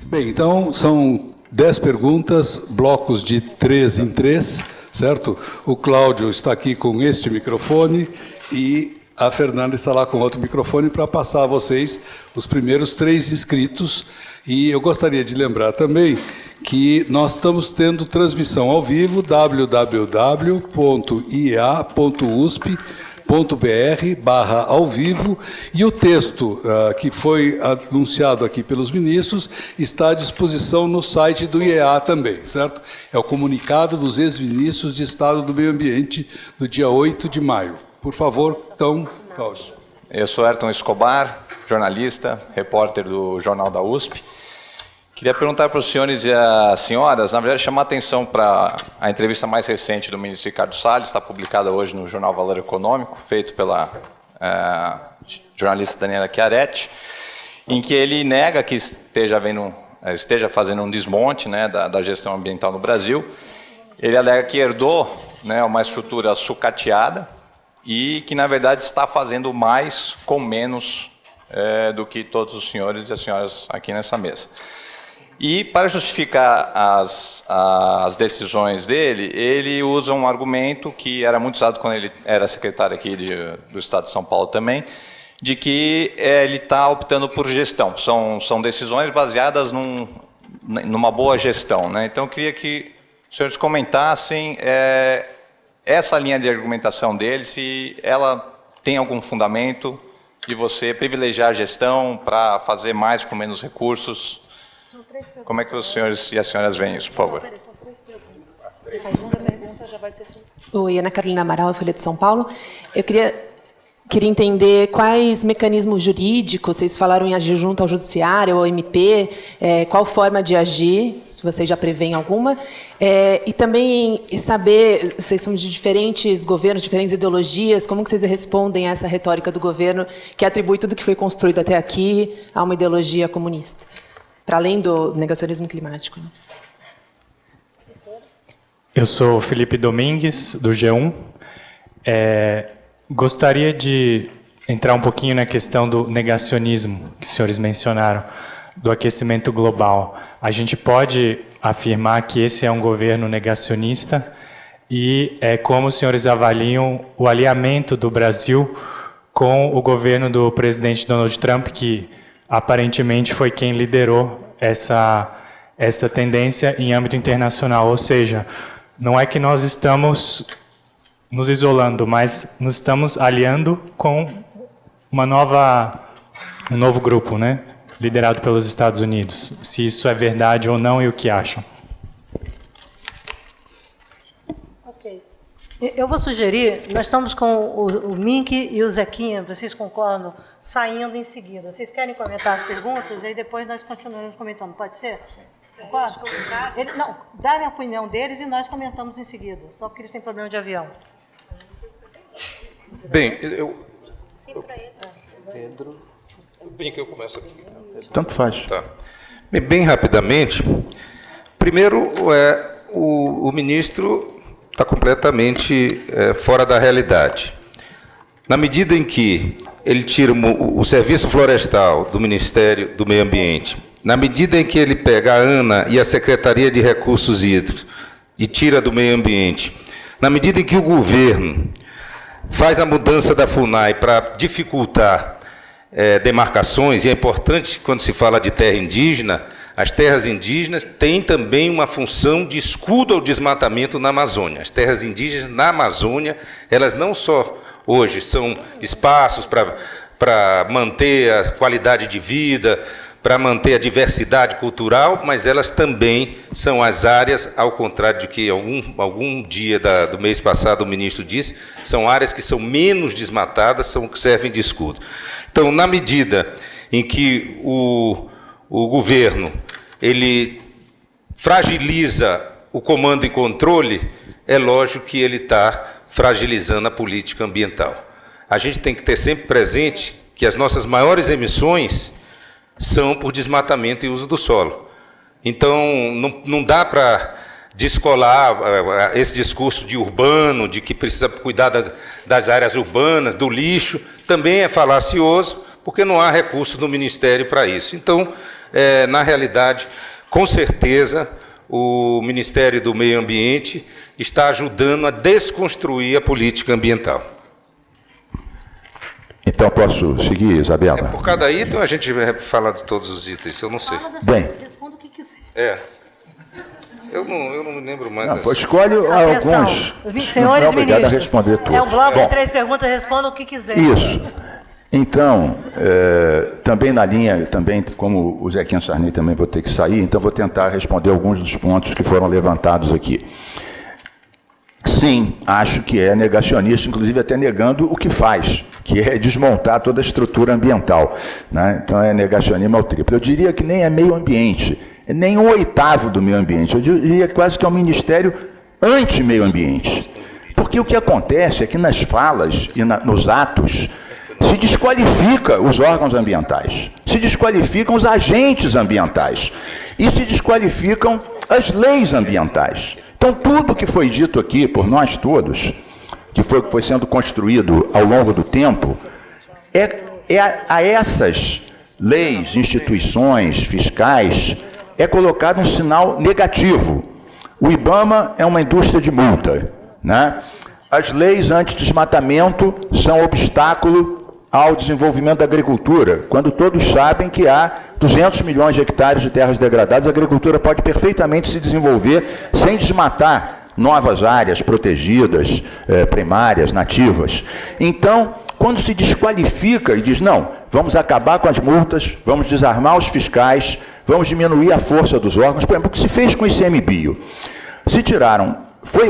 Bem, então são 10 perguntas, blocos de 3 em 3, certo? O Cláudio está aqui com este microfone e a Fernanda está lá com outro microfone para passar a vocês os primeiros 3 inscritos. E eu gostaria de lembrar também que nós estamos tendo transmissão ao vivo, www.ia.usp.br/ao vivo, e o texto que foi anunciado aqui pelos ministros está à disposição no site do IEA também, certo? É o comunicado dos ex-ministros de Estado do Meio Ambiente do dia 8 de maio. Por favor, então, Cláudio. Eu sou Ayrton Escobar, jornalista, repórter do Jornal da USP. Queria perguntar para os senhores e as senhoras, na verdade, chamar a atenção para a entrevista mais recente do ministro Ricardo Salles, está publicada hoje no jornal Valor Econômico, feito pela jornalista Daniela Chiaretti, em que ele nega que esteja fazendo um desmonte, né, da gestão ambiental no Brasil. Ele alega que herdou, né, uma estrutura sucateada e que, na verdade, está fazendo mais com menos do que todos os senhores e as senhoras aqui nessa mesa. E, para justificar as decisões dele, ele usa um argumento que era muito usado quando ele era secretário aqui do Estado de São Paulo também, de que ele está optando por gestão. São decisões baseadas numa boa gestão, né? Então, eu queria que os senhores comentassem essa linha de argumentação dele, se ela tem algum fundamento de você privilegiar a gestão para fazer mais com menos recursos. Como é que os senhores e as senhoras veem isso, por favor? São 3 perguntas. A segunda pergunta já vai ser feita. Oi, Ana Carolina Amaral, Folha de São Paulo. Eu queria entender quais mecanismos jurídicos, vocês falaram em agir junto ao Judiciário, ao MP, qual forma de agir, se vocês já prevêem alguma, e também saber, vocês são de diferentes governos, diferentes ideologias, como que vocês respondem a essa retórica do governo que atribui tudo que foi construído até aqui a uma ideologia comunista, para além do negacionismo climático, né? Eu sou Felipe Domingues, do G1. Gostaria de entrar um pouquinho na questão do negacionismo que os senhores mencionaram, do aquecimento global. A gente pode afirmar que esse é um governo negacionista e como os senhores avaliam o alinhamento do Brasil com o governo do presidente Donald Trump, que aparentemente foi quem liderou essa tendência em âmbito internacional. Ou seja, não é que nós estamos nos isolando, mas nos estamos aliando com um novo grupo, né, liderado pelos Estados Unidos. Se isso é verdade ou não e o que acham. Ok. Eu vou sugerir, nós estamos com o Mink e o Zequinha, vocês concordam, saindo em seguida. Vocês querem comentar as perguntas e aí depois nós continuamos comentando, pode ser? Concorda? Não, darem a opinião deles e nós comentamos em seguida, só porque eles têm problema de avião. Bem, Pedro. Bem, que eu começo aqui. Tanto faz. Tá. Bem rapidamente, primeiro, o ministro está completamente fora da realidade. Na medida em que ele tira o Serviço Florestal do Ministério do Meio Ambiente, na medida em que ele pega a ANA e a Secretaria de Recursos Hídricos e tira do Meio Ambiente, na medida em que o governo faz a mudança da FUNAI para dificultar demarcações, e é importante, quando se fala de terra indígena, as terras indígenas têm também uma função de escudo ao desmatamento na Amazônia. As terras indígenas na Amazônia, elas não só hoje são espaços para manter a qualidade de vida, para manter a diversidade cultural, mas elas também são as áreas, ao contrário do que algum dia do mês passado o ministro disse, são áreas que são menos desmatadas, são que servem de escudo. Então, na medida em que o governo ele fragiliza o comando e controle, é lógico que ele está fragilizando a política ambiental. A gente tem que ter sempre presente que as nossas maiores emissões são por desmatamento e uso do solo. Então, não dá para descolar esse discurso de urbano, de que precisa cuidar das áreas urbanas, do lixo, também é falacioso, porque não há recurso do Ministério para isso. Então, na realidade, com certeza, o Ministério do Meio Ambiente está ajudando a desconstruir a política ambiental. Então, posso seguir, Isabela? Por cada item, a gente vai falar de todos os itens, eu não sei. Bem. Responda o que quiser. Eu não me lembro mais. Não, escolhe Atenção, alguns. senhores não é obrigado ministros, a responder tudo. é um bloco Bom, de 3 perguntas, responda o que quiser. Isso. Então, também na linha, também como o Zequinha Sarney também vou ter que sair, então vou tentar responder alguns dos pontos que foram levantados aqui. Sim, acho que é negacionista, inclusive até negando o que faz, que é desmontar toda a estrutura ambiental, né? Então é negacionismo ao triplo. Eu diria que nem é meio ambiente, nem 1/8 do meio ambiente, eu diria quase que é um ministério anti-meio ambiente. Porque o que acontece é que nas falas e nos atos se desqualifica os órgãos ambientais, se desqualificam os agentes ambientais e se desqualificam as leis ambientais. Então, tudo que foi dito aqui por nós todos, que foi sendo construído ao longo do tempo, a essas leis, instituições fiscais, é colocado um sinal negativo. O IBAMA é uma indústria de multa, né? As leis anti-desmatamento são obstáculo ao desenvolvimento da agricultura, quando todos sabem que há 200 milhões de hectares de terras degradadas, a agricultura pode perfeitamente se desenvolver sem desmatar novas áreas protegidas, primárias, nativas. Então, quando se desqualifica e diz, não, vamos acabar com as multas, vamos desarmar os fiscais, vamos diminuir a força dos órgãos, por exemplo, o que se fez com o ICMBio?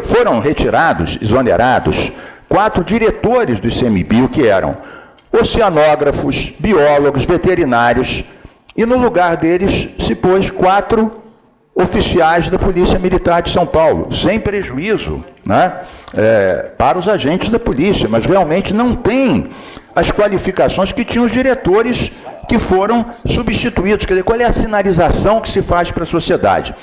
Foram retirados, exonerados, 4 diretores do ICMBio, que eram oceanógrafos, biólogos, veterinários, e no lugar deles se pôs 4 oficiais da Polícia Militar de São Paulo, sem prejuízo, né, para os agentes da polícia, mas realmente não tem as qualificações que tinham os diretores que foram substituídos. Quer dizer, qual é a sinalização que se faz para a sociedade?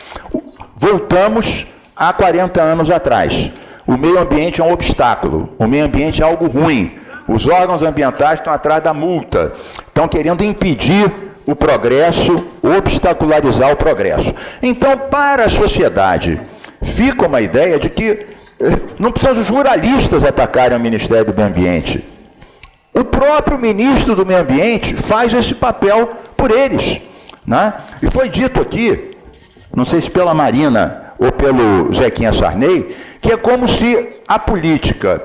Voltamos há 40 anos atrás. O meio ambiente é um obstáculo, o meio ambiente é algo ruim. Os órgãos ambientais estão atrás da multa, estão querendo impedir o progresso, obstacularizar o progresso. Então, para a sociedade, fica uma ideia de que não precisam os ruralistas atacarem o Ministério do Meio Ambiente. O próprio ministro do Meio Ambiente faz esse papel por eles, né? E foi dito aqui, não sei se pela Marina ou pelo Zequinha Sarney, que é como se a política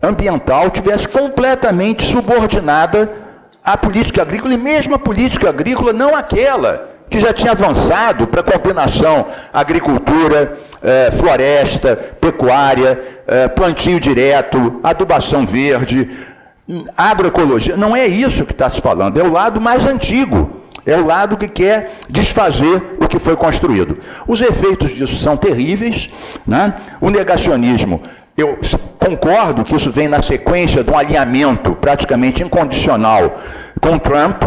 ambiental tivesse completamente subordinada à política agrícola, e mesmo a política agrícola, não aquela que já tinha avançado para a combinação agricultura, floresta, pecuária, plantio direto, adubação verde, agroecologia. Não é isso que está se falando, é o lado mais antigo, é o lado que quer desfazer o que foi construído. Os efeitos disso são terríveis, né? O negacionismo, eu concordo que isso vem na sequência de um alinhamento praticamente incondicional com Trump,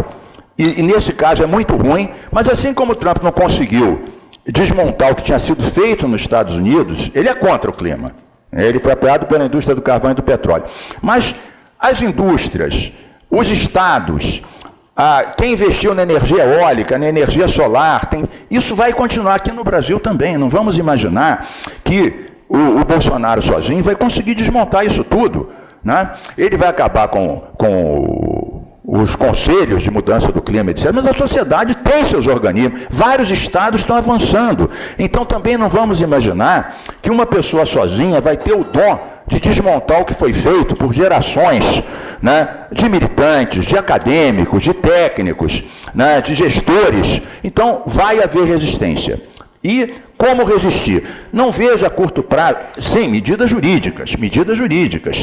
e nesse caso é muito ruim, mas assim como o Trump não conseguiu desmontar o que tinha sido feito nos Estados Unidos, ele é contra o clima. Ele foi apoiado pela indústria do carvão e do petróleo. Mas as indústrias, os estados, quem investiu na energia eólica, na energia solar, isso vai continuar aqui no Brasil também. Não vamos imaginar que o Bolsonaro sozinho vai conseguir desmontar isso tudo, né? Ele vai acabar com os conselhos de mudança do clima, etc. Mas a sociedade tem seus organismos, vários estados estão avançando. Então também não vamos imaginar que uma pessoa sozinha vai ter o dom de desmontar o que foi feito por gerações, né, de militantes, de acadêmicos, de técnicos, né, de gestores. Então vai haver resistência. E como resistir? Não vejo a curto prazo, sim, medidas jurídicas,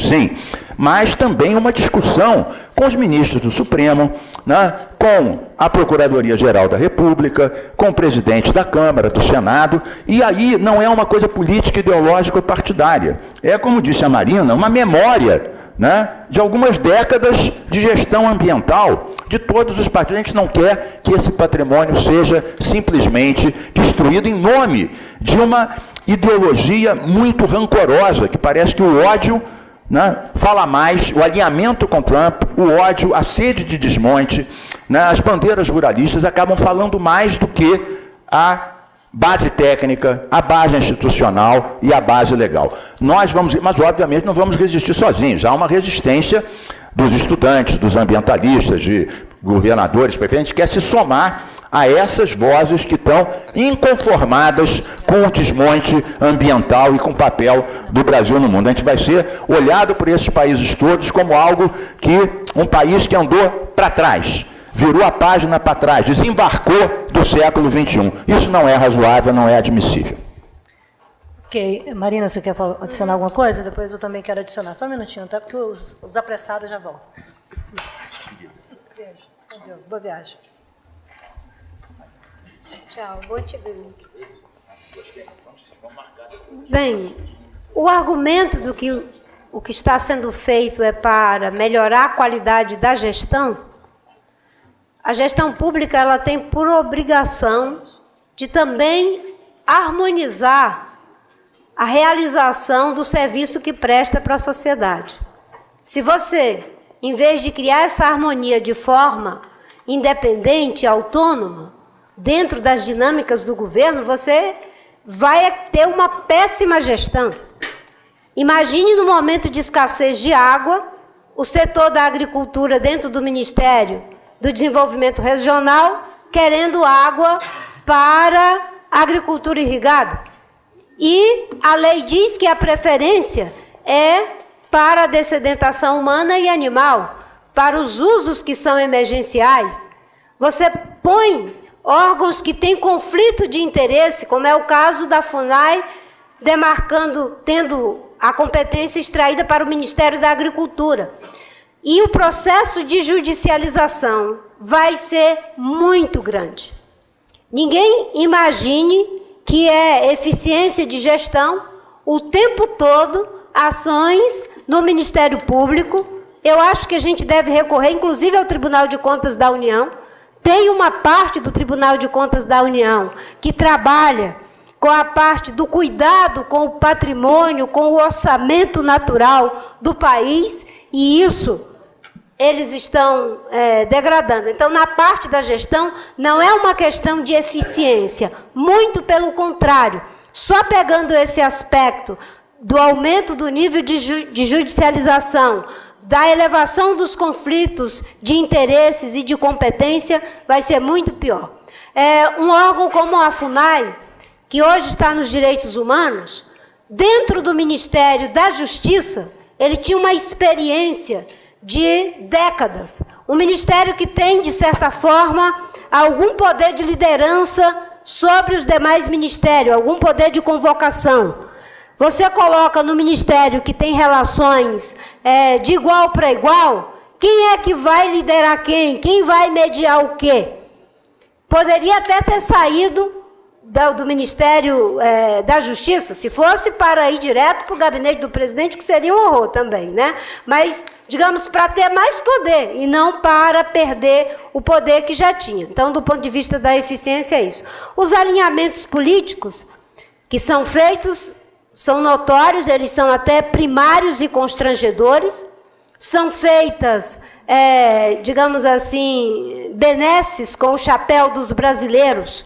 sim, mas também uma discussão com os ministros do Supremo, né, com a Procuradoria-Geral da República, com o presidente da Câmara, do Senado, e aí não é uma coisa política, ideológica ou partidária. É, como disse a Marina, uma memória, né, de algumas décadas de gestão ambiental de todos os partidos. A gente não quer que esse patrimônio seja simplesmente destruído em nome de uma ideologia muito rancorosa, que parece que o ódio, né, fala mais, o alinhamento com Trump, o ódio, a sede de desmonte, né, as bandeiras ruralistas acabam falando mais do que a base técnica, a base institucional e a base legal. Nós vamos, mas obviamente não vamos resistir sozinhos, há uma resistência dos estudantes, dos ambientalistas, de governadores, prefeitos, que quer se somar a essas vozes que estão inconformadas com o desmonte ambiental e com o papel do Brasil no mundo. A gente vai ser olhado por esses países todos como algo que, um país que andou para trás, virou a página para trás, desembarcou do século XXI. Isso não é razoável, não é admissível. Ok. Marina, você quer adicionar alguma coisa? Depois eu também quero adicionar. Só um minutinho, tá? Porque os apressados já vão. Beijo. Adeus. Boa viagem. Tchau, bom te ver. Bem, o argumento do que o que está sendo feito é para melhorar a qualidade da gestão, a gestão pública ela tem por obrigação de também harmonizar a realização do serviço que presta para a sociedade. Se você, em vez de criar essa harmonia de forma independente, autônoma, dentro das dinâmicas do governo, você vai ter uma péssima gestão. Imagine no momento de escassez de água, o setor da agricultura dentro do Ministério do Desenvolvimento Regional querendo água para a agricultura irrigada. E a lei diz que a preferência é para a dessedentação humana e animal, para os usos que são emergenciais. Você põe órgãos que têm conflito de interesse, como é o caso da FUNAI, tendo a competência extraída para o Ministério da Agricultura. E o processo de judicialização vai ser muito grande. Ninguém imagine que é eficiência de gestão o tempo todo, ações no Ministério Público. Eu acho que a gente deve recorrer, inclusive, ao Tribunal de Contas da União. Tem uma parte do Tribunal de Contas da União que trabalha com a parte do cuidado com o patrimônio, com o orçamento natural do país, e isso eles estão degradando. Então, na parte da gestão, não é uma questão de eficiência, muito pelo contrário. Só pegando esse aspecto do aumento do nível de judicialização, da elevação dos conflitos de interesses e de competência, vai ser muito pior. Um órgão como a FUNAI, que hoje está nos direitos humanos, dentro do Ministério da Justiça, ele tinha uma experiência de décadas. Um ministério que tem, de certa forma, algum poder de liderança sobre os demais ministérios, algum poder de convocação. Você coloca no ministério que tem relações de igual para igual, quem é que vai liderar quem? Quem vai mediar o quê? Poderia até ter saído do Ministério da Justiça, se fosse para ir direto para o gabinete do presidente, que seria um horror também, né? Mas, digamos, para ter mais poder, e não para perder o poder que já tinha. Então, do ponto de vista da eficiência, é isso. Os alinhamentos políticos que são feitos são notórios, eles são até primários e constrangedores, são feitas, digamos assim, benesses com o chapéu dos brasileiros,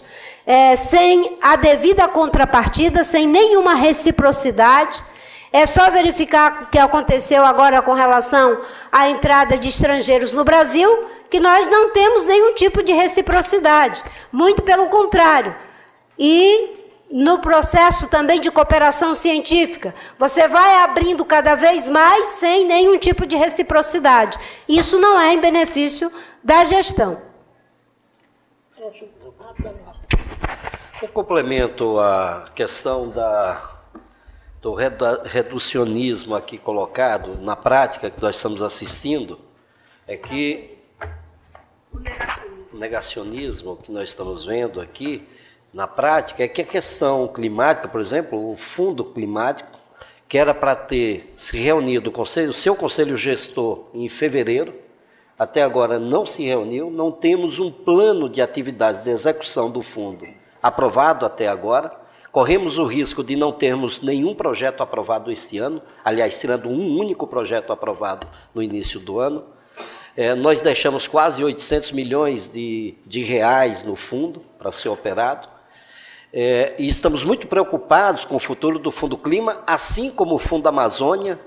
sem a devida contrapartida, sem nenhuma reciprocidade. É só verificar o que aconteceu agora com relação à entrada de estrangeiros no Brasil, que nós não temos nenhum tipo de reciprocidade, muito pelo contrário. E no processo também de cooperação científica, você vai abrindo cada vez mais sem nenhum tipo de reciprocidade. Isso não é em benefício da gestão. Um complemento à questão do reducionismo aqui colocado, na prática que nós estamos assistindo, é que o negacionismo que nós estamos vendo aqui, na prática, é que a questão climática, por exemplo, o fundo climático, que era para ter se reunido o seu conselho gestor em fevereiro, até agora não se reuniu, não temos um plano de atividades de execução do fundo aprovado até agora, corremos o risco de não termos nenhum projeto aprovado este ano, aliás, tirando um único projeto aprovado no início do ano. Nós deixamos quase 800 milhões de reais no fundo para ser operado, e estamos muito preocupados com o futuro do Fundo Clima, assim como o Fundo Amazônia,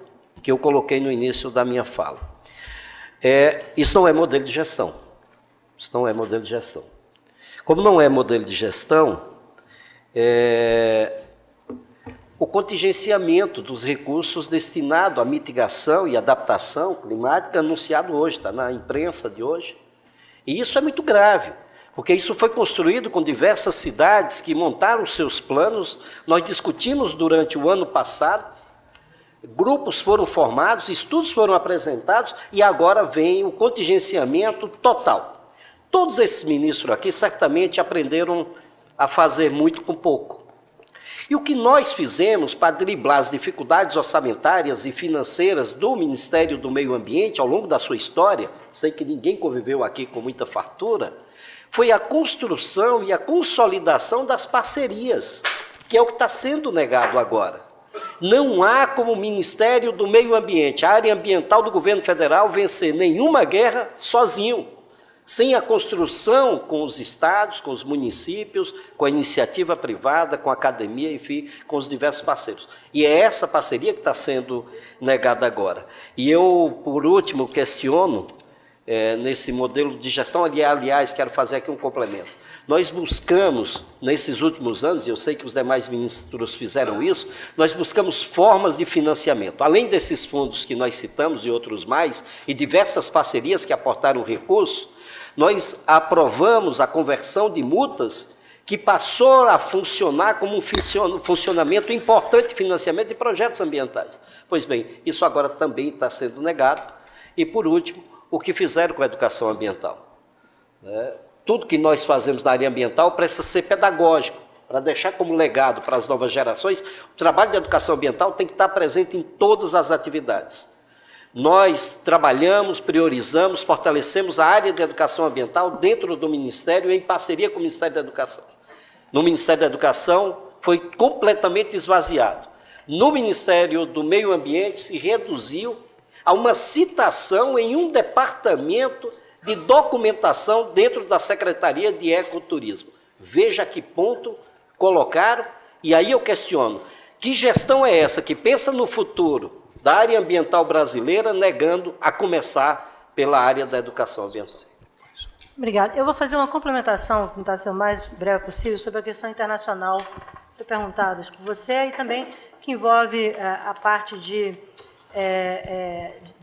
que eu coloquei no início da minha fala. Isso não é modelo de gestão. Isso não é modelo de gestão. Como não é modelo de gestão, o contingenciamento dos recursos destinado à mitigação e adaptação climática anunciado hoje, está na imprensa de hoje. E isso é muito grave, porque isso foi construído com diversas cidades que montaram seus planos. Nós discutimos durante o ano passado, grupos foram formados, estudos foram apresentados e agora vem o contingenciamento total. Todos esses ministros aqui certamente aprenderam a fazer muito com pouco. E o que nós fizemos para driblar as dificuldades orçamentárias e financeiras do Ministério do Meio Ambiente ao longo da sua história, sei que ninguém conviveu aqui com muita fartura, foi a construção e a consolidação das parcerias, que é o que está sendo negado agora. Não há como o Ministério do Meio Ambiente, a área ambiental do governo federal, vencer nenhuma guerra sozinho, sem a construção com os estados, com os municípios, com a iniciativa privada, com a academia, enfim, com os diversos parceiros. E é essa parceria que está sendo negada agora. E eu, por último, questiono, nesse modelo de gestão, aliás, quero fazer aqui um complemento. Nós buscamos, nesses últimos anos, e eu sei que os demais ministros fizeram isso, nós buscamos formas de financiamento. Além desses fundos que nós citamos e outros mais, e diversas parcerias que aportaram recursos, nós aprovamos a conversão de multas que passou a funcionar como um funcionamento importante de financiamento de projetos ambientais. Pois bem, isso agora também está sendo negado. E, por último, o que fizeram com a educação ambiental. Tudo que nós fazemos na área ambiental precisa ser pedagógico, para deixar como legado para as novas gerações. O trabalho de educação ambiental tem que estar presente em todas as atividades. Nós trabalhamos, priorizamos, fortalecemos a área de educação ambiental dentro do Ministério, em parceria com o Ministério da Educação. No Ministério da Educação foi completamente esvaziado. No Ministério do Meio Ambiente se reduziu a uma citação em um departamento de documentação dentro da Secretaria de Ecoturismo. Veja a que ponto colocaram, e aí eu questiono, que gestão é essa que pensa no futuro da área ambiental brasileira, negando a começar pela área da educação ambiental? Obrigada. Eu vou fazer uma complementação, tentar ser o mais breve possível, sobre a questão internacional que foi perguntada por você, e também que envolve a parte de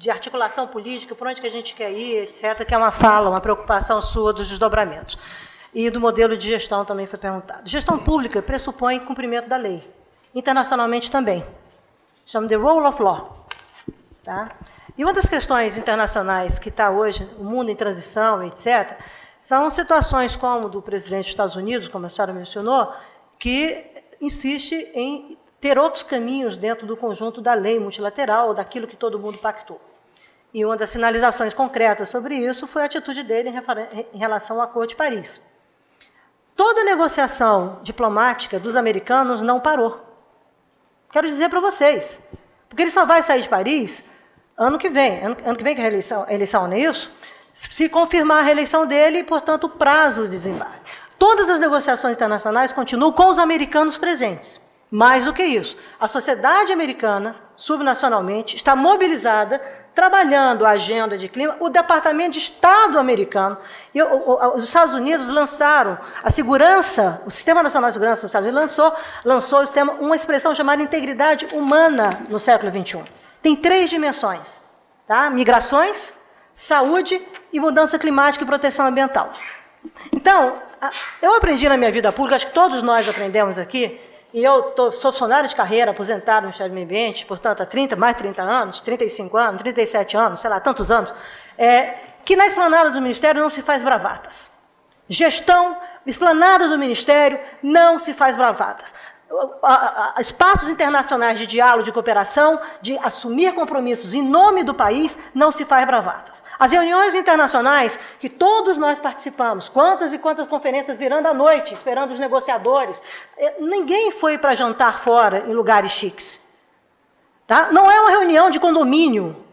articulação política, por onde que a gente quer ir, etc., que é uma fala, uma preocupação sua dos desdobramentos. E do modelo de gestão também foi perguntado. Gestão pública pressupõe cumprimento da lei, internacionalmente também. Chama de rule of law. Tá? E uma das questões internacionais que está hoje, o mundo em transição, etc., são situações como do presidente dos Estados Unidos, como a senhora mencionou, que insiste em ter outros caminhos dentro do conjunto da lei multilateral, ou daquilo que todo mundo pactou. E uma das sinalizações concretas sobre isso foi a atitude dele em relação ao Acordo de Paris. Toda a negociação diplomática dos americanos não parou. Quero dizer para vocês, porque ele só vai sair de Paris ano que vem que é a eleição, não é isso? Se confirmar a reeleição dele, e, portanto, o prazo de desembarque. Todas as negociações internacionais continuam com os americanos presentes. Mais do que isso, a sociedade americana, subnacionalmente, está mobilizada, trabalhando a agenda de clima. O Departamento de Estado americano e os Estados Unidos lançaram a segurança, o Sistema Nacional de Segurança dos Estados Unidos lançou o sistema, uma expressão chamada integridade humana no século XXI. Tem 3 dimensões, tá? Migrações, saúde e mudança climática e proteção ambiental. Então, eu aprendi na minha vida pública, acho que todos nós aprendemos aqui, e eu sou funcionário de carreira, aposentado no Ministério do Meio Ambiente, portanto, há mais de 30 anos, 35 anos, 37 anos, sei lá, tantos anos, que na esplanada do Ministério não se faz bravatas. Esplanada do Ministério, não se faz bravatas. espaços internacionais de diálogo, de cooperação, de assumir compromissos em nome do país, não se faz bravatas. As reuniões internacionais que todos nós participamos, quantas e quantas conferências virando à noite, esperando os negociadores, ninguém foi para jantar fora em lugares chiques. Tá? Não é uma reunião de condomínio.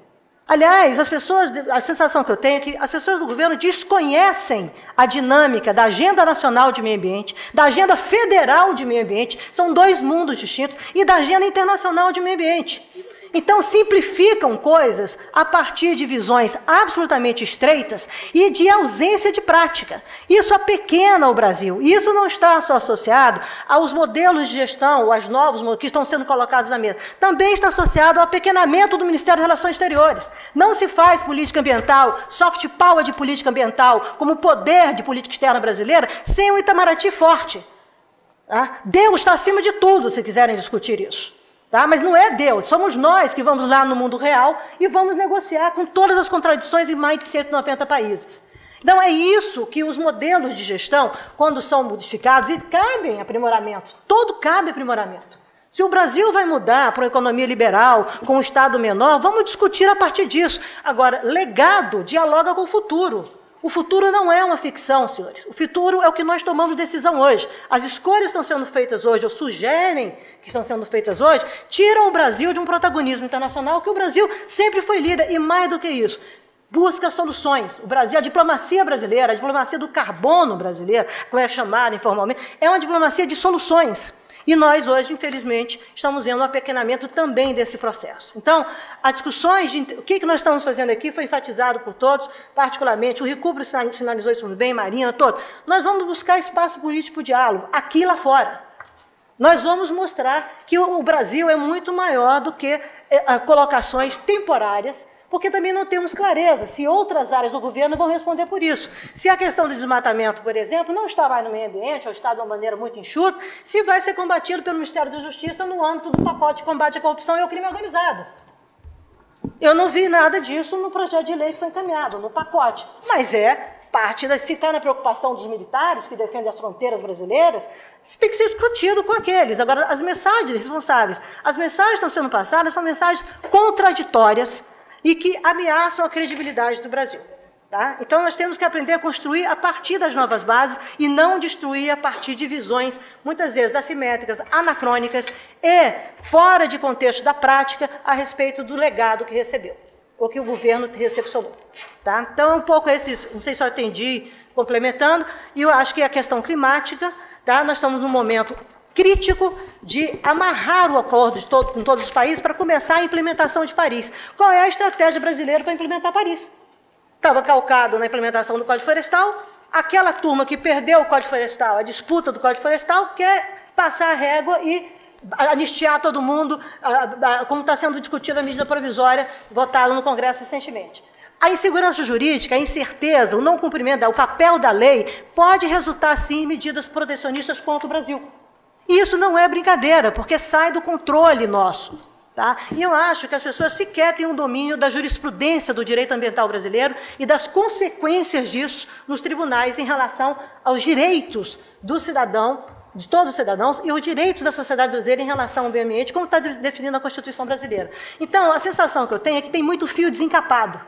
Aliás, a sensação que eu tenho é que as pessoas do governo desconhecem a dinâmica da Agenda Nacional de Meio Ambiente, da Agenda Federal de Meio Ambiente, são dois mundos distintos, e da Agenda Internacional de Meio Ambiente. Então, simplificam coisas a partir de visões absolutamente estreitas e de ausência de prática. Isso apequena o Brasil. E isso não está só associado aos modelos de gestão, aos novos que estão sendo colocados na mesa. Também está associado ao apequenamento do Ministério das Relações Exteriores. Não se faz política ambiental, soft power de política ambiental, como poder de política externa brasileira, sem um Itamaraty forte. Tá? Deus está acima de tudo, se quiserem discutir isso. Tá? Mas não é Deus, somos nós que vamos lá no mundo real e vamos negociar com todas as contradições em mais de 190 países. Então, é isso que os modelos de gestão, quando são modificados, e cabem aprimoramentos, todo cabe aprimoramento. Se o Brasil vai mudar para uma economia liberal, com um Estado menor, vamos discutir a partir disso. Agora, legado dialoga com o futuro. O futuro não é uma ficção, senhores. O futuro é o que nós tomamos decisão hoje. As escolhas estão sendo feitas hoje, ou sugerem que estão sendo feitas hoje, tiram o Brasil de um protagonismo internacional, que o Brasil sempre foi líder, e mais do que isso, busca soluções. O Brasil, a diplomacia brasileira, a diplomacia do carbono brasileira, como é chamada informalmente, é uma diplomacia de soluções. E nós, hoje, infelizmente, estamos vendo um apequenamento também desse processo. Então, as discussões de o que nós estamos fazendo aqui foi enfatizado por todos, particularmente, o Recupro sinalizou isso muito bem, Marina, todos. Nós vamos buscar espaço político para o diálogo, aqui e lá fora. Nós vamos mostrar que o Brasil é muito maior do que colocações temporárias, porque também não temos clareza se outras áreas do governo vão responder por isso. Se a questão do desmatamento, por exemplo, não está mais no meio ambiente, ou está de uma maneira muito enxuta, se vai ser combatido pelo Ministério da Justiça no âmbito do pacote de combate à corrupção e ao crime organizado. Eu não vi nada disso no projeto de lei que foi encaminhado, no pacote. Mas é parte se está na preocupação dos militares que defendem as fronteiras brasileiras, isso tem que ser discutido com aqueles. Agora, as mensagens responsáveis, as mensagens que estão sendo passadas são mensagens contraditórias, e que ameaçam a credibilidade do Brasil. Tá? Então, nós temos que aprender a construir a partir das novas bases e não destruir a partir de visões, muitas vezes assimétricas, anacrônicas e fora de contexto da prática a respeito do legado que recebeu, ou que o governo recepcionou. Tá? Então, é um pouco esse, não sei se eu atendi complementando, e eu acho que a questão climática, tá? Nós estamos num momento crítico de amarrar o acordo com todos os países para começar a implementação de Paris. Qual é a estratégia brasileira para implementar Paris? Estava calcado na implementação do Código Florestal, aquela turma que perdeu o Código Florestal, a disputa do Código Florestal, quer passar a régua e anistiar todo mundo, como está sendo discutida a medida provisória votada no Congresso recentemente. A insegurança jurídica, a incerteza, o não cumprimento, o papel da lei, pode resultar, sim, em medidas protecionistas contra o Brasil. E isso não é brincadeira, porque sai do controle nosso. Tá? E eu acho que as pessoas sequer têm um domínio da jurisprudência do direito ambiental brasileiro e das consequências disso nos tribunais em relação aos direitos do cidadão, de todos os cidadãos, e os direitos da sociedade brasileira em relação ao meio ambiente, como está definindo a Constituição brasileira. Então, a sensação que eu tenho é que tem muito fio desencapado.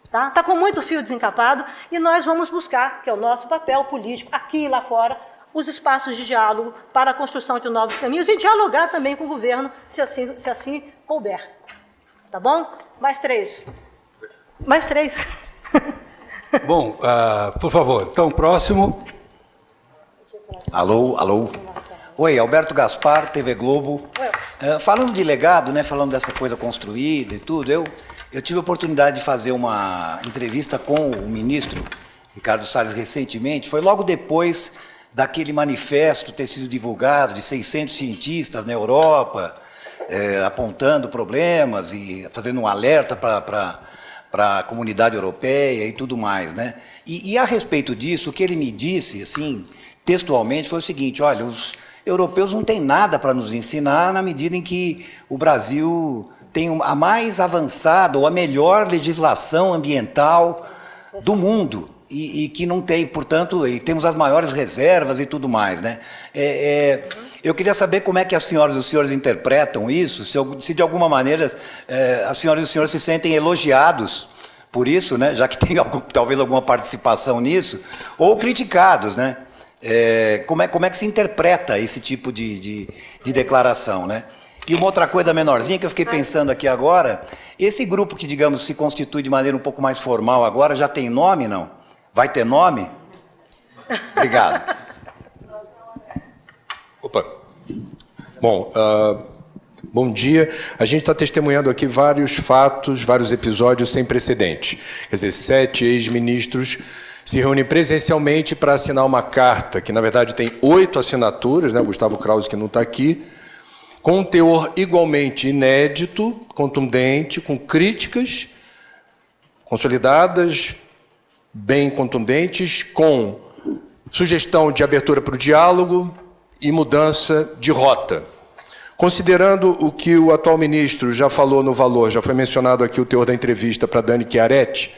Está com muito fio desencapado, e nós vamos buscar, que é o nosso papel político, aqui e lá fora, os espaços de diálogo para a construção de novos caminhos e dialogar também com o governo, se assim couber. Tá bom? Mais 3. Mais 3. Bom, por favor, então, próximo. Alô, alô. Oi, Alberto Gaspar, TV Globo. Falando de legado, né, falando dessa coisa construída e tudo, eu tive a oportunidade de fazer uma entrevista com o ministro Ricardo Salles recentemente, foi logo depois daquele manifesto ter sido divulgado de 600 cientistas na Europa, apontando problemas e fazendo um alerta para a comunidade europeia e tudo mais, né? E a respeito disso, o que ele me disse, assim, textualmente, foi o seguinte: olha, os europeus não têm nada para nos ensinar na medida em que o Brasil tem a mais avançada ou a melhor legislação ambiental do mundo. E que não tem, portanto, e temos as maiores reservas e tudo mais, né? Eu queria saber como é que as senhoras e os senhores interpretam isso, se de alguma maneira as senhoras e os senhores se sentem elogiados por isso, né? Já que tem talvez alguma participação nisso, ou criticados, né? Como é que se interpreta esse tipo de declaração, né? E uma outra coisa menorzinha que eu fiquei pensando aqui agora, esse grupo que, digamos, se constitui de maneira um pouco mais formal agora, já tem nome, não? Vai ter nome? Obrigado. Opa. Bom, bom dia. A gente está testemunhando aqui vários fatos, vários episódios sem precedente. Quer dizer, 7 ex-ministros se reúnem presencialmente para assinar uma carta, que na verdade tem 8 assinaturas, né? O Gustavo Krause, que não está aqui, com um teor igualmente inédito, contundente, com críticas consolidadas, bem contundentes, com sugestão de abertura para o diálogo e mudança de rota. Considerando o que o atual ministro já falou no valor, já foi mencionado aqui o teor da entrevista para Dani Chiaretti,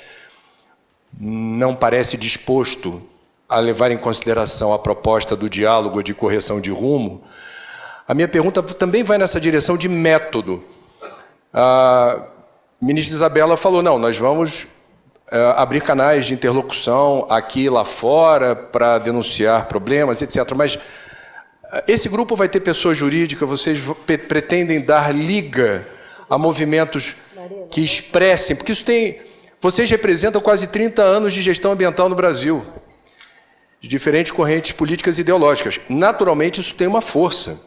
não parece disposto a levar em consideração a proposta do diálogo de correção de rumo, a minha pergunta também vai nessa direção de método. A ministra Isabela falou, não, nós vamos abrir canais de interlocução aqui e lá fora para denunciar problemas, etc. Mas esse grupo vai ter pessoa jurídica, vocês pretendem dar liga a movimentos que expressem, porque isso tem... Vocês representam quase 30 anos de gestão ambiental no Brasil, de diferentes correntes políticas e ideológicas. Naturalmente, isso tem uma força.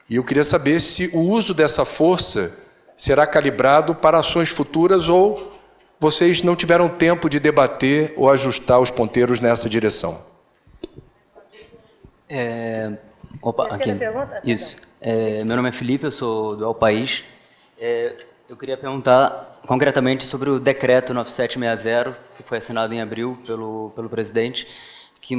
E eu queria saber se o uso dessa força será calibrado para ações futuras ou vocês não tiveram tempo de debater ou ajustar os ponteiros nessa direção. Opa, aqui. Isso. Meu nome é Felipe, eu sou do El País. Eu queria perguntar concretamente sobre o decreto 9760, que foi assinado em abril pelo presidente, que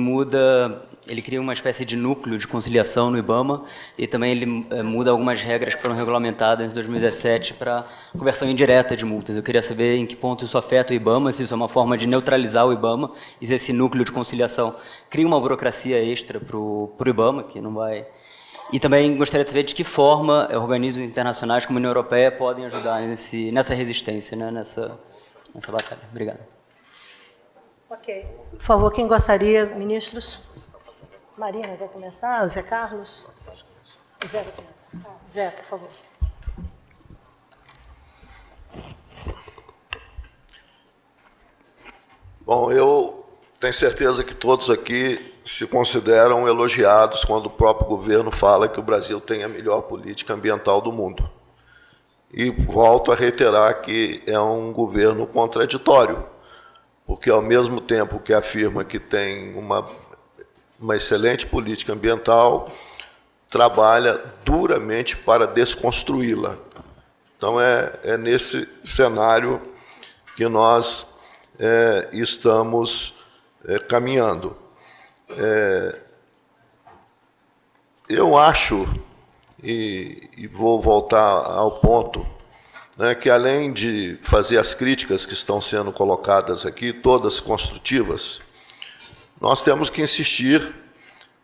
ele cria uma espécie de núcleo de conciliação no IBAMA e também ele muda algumas regras que foram regulamentadas em 2017 para conversão indireta de multas. Eu queria saber em que ponto isso afeta o IBAMA, se isso é uma forma de neutralizar o IBAMA e se esse núcleo de conciliação cria uma burocracia extra para o IBAMA, que não vai... E também gostaria de saber de que forma organismos internacionais como a União Europeia podem ajudar nessa resistência, né, nessa batalha. Obrigado. Ok. Por favor, quem gostaria, ministros? Marina, vai começar? Zé Carlos? Zé vai começar. Zé, por favor. Bom, eu tenho certeza que todos aqui se consideram elogiados quando o próprio governo fala que o Brasil tem a melhor política ambiental do mundo. E volto a reiterar que é um governo contraditório, porque, ao mesmo tempo que afirma que tem uma excelente política ambiental, trabalha duramente para desconstruí-la. Então, é nesse cenário que nós estamos caminhando. Eu acho, e vou voltar ao ponto, né, que além de fazer as críticas que estão sendo colocadas aqui, todas construtivas, nós temos que insistir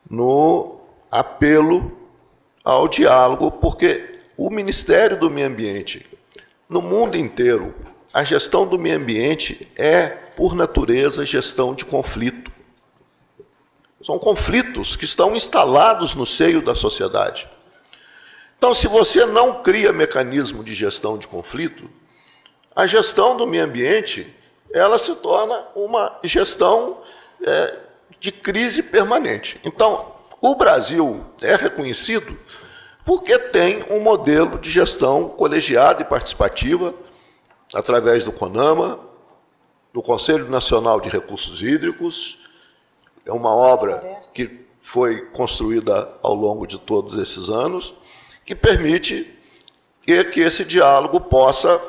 no apelo ao diálogo, porque o Ministério do Meio Ambiente, no mundo inteiro, a gestão do meio ambiente é, por natureza, gestão de conflito. São conflitos que estão instalados no seio da sociedade. Então, se você não cria mecanismo de gestão de conflito, a gestão do meio ambiente ela se torna uma gestão de crise permanente. Então, o Brasil é reconhecido porque tem um modelo de gestão colegiada e participativa através do CONAMA, do Conselho Nacional de Recursos Hídricos. É uma obra que foi construída ao longo de todos esses anos, que permite que esse diálogo possa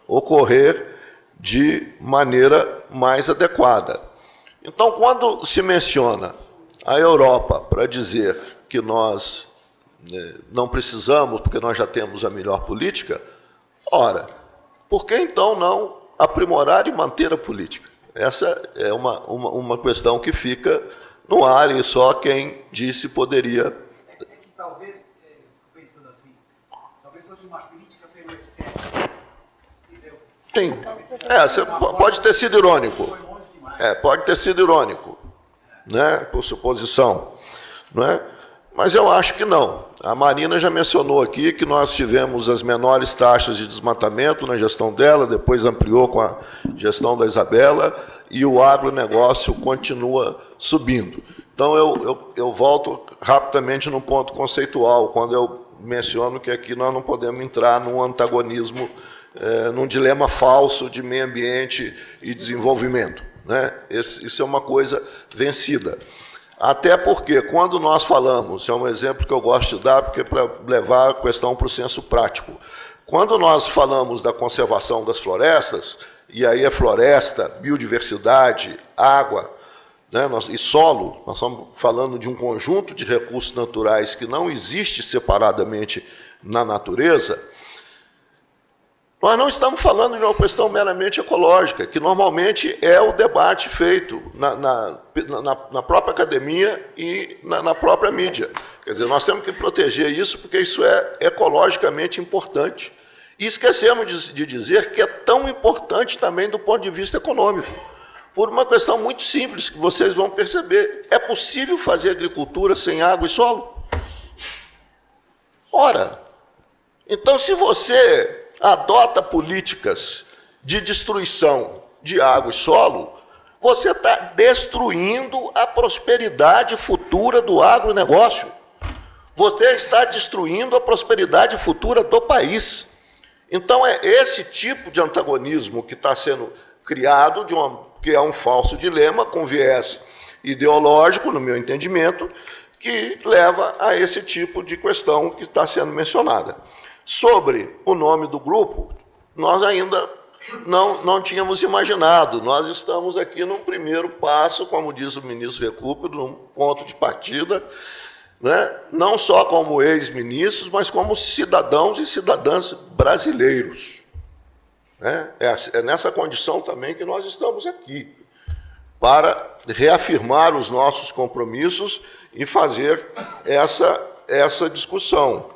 ocorrer de maneira mais adequada. Então, quando se menciona a Europa para dizer que nós não precisamos, porque nós já temos a melhor política, ora, por que então não aprimorar e manter a política? Essa é uma questão que fica no ar e só quem disse poderia... uma crítica pelo excesso. Sim. Você pode ter sido irônico. Pode ter sido irônico, né? Por suposição. Não é? Mas eu acho que não. A Marina já mencionou aqui que nós tivemos as menores taxas de desmatamento na gestão dela, depois ampliou com a gestão da Isabela, e o agronegócio continua subindo. Então, eu volto rapidamente no ponto conceitual, quando eu menciono que aqui nós não podemos entrar num antagonismo, num dilema falso de meio ambiente e desenvolvimento, né? Isso é uma coisa vencida. Até porque, quando nós falamos, é um exemplo que eu gosto de dar, porque para levar a questão para o senso prático. Quando nós falamos da conservação das florestas, e aí é floresta, biodiversidade, água, né, e solo, nós estamos falando de um conjunto de recursos naturais que não existe separadamente na natureza. Nós não estamos falando de uma questão meramente ecológica, que normalmente é o debate feito na própria academia e na própria mídia. Quer dizer, nós temos que proteger isso porque isso é ecologicamente importante. E esquecemos de dizer que é tão importante também do ponto de vista econômico, por uma questão muito simples que vocês vão perceber. É possível fazer agricultura sem água e solo? Ora, então se você adota políticas de destruição de água e solo, você está destruindo a prosperidade futura do agronegócio. Você está destruindo a prosperidade futura do país. Então, é esse tipo de antagonismo que está sendo criado, que é um falso dilema, com viés ideológico, no meu entendimento, que leva a esse tipo de questão que está sendo mencionada. Sobre o nome do grupo, nós ainda não tínhamos imaginado. Nós estamos aqui num primeiro passo, como diz o ministro Recupero, num ponto de partida, né? Não só como ex-ministros, mas como cidadãos e cidadãs brasileiros. Né? É nessa condição também que nós estamos aqui, para reafirmar os nossos compromissos e fazer essa discussão.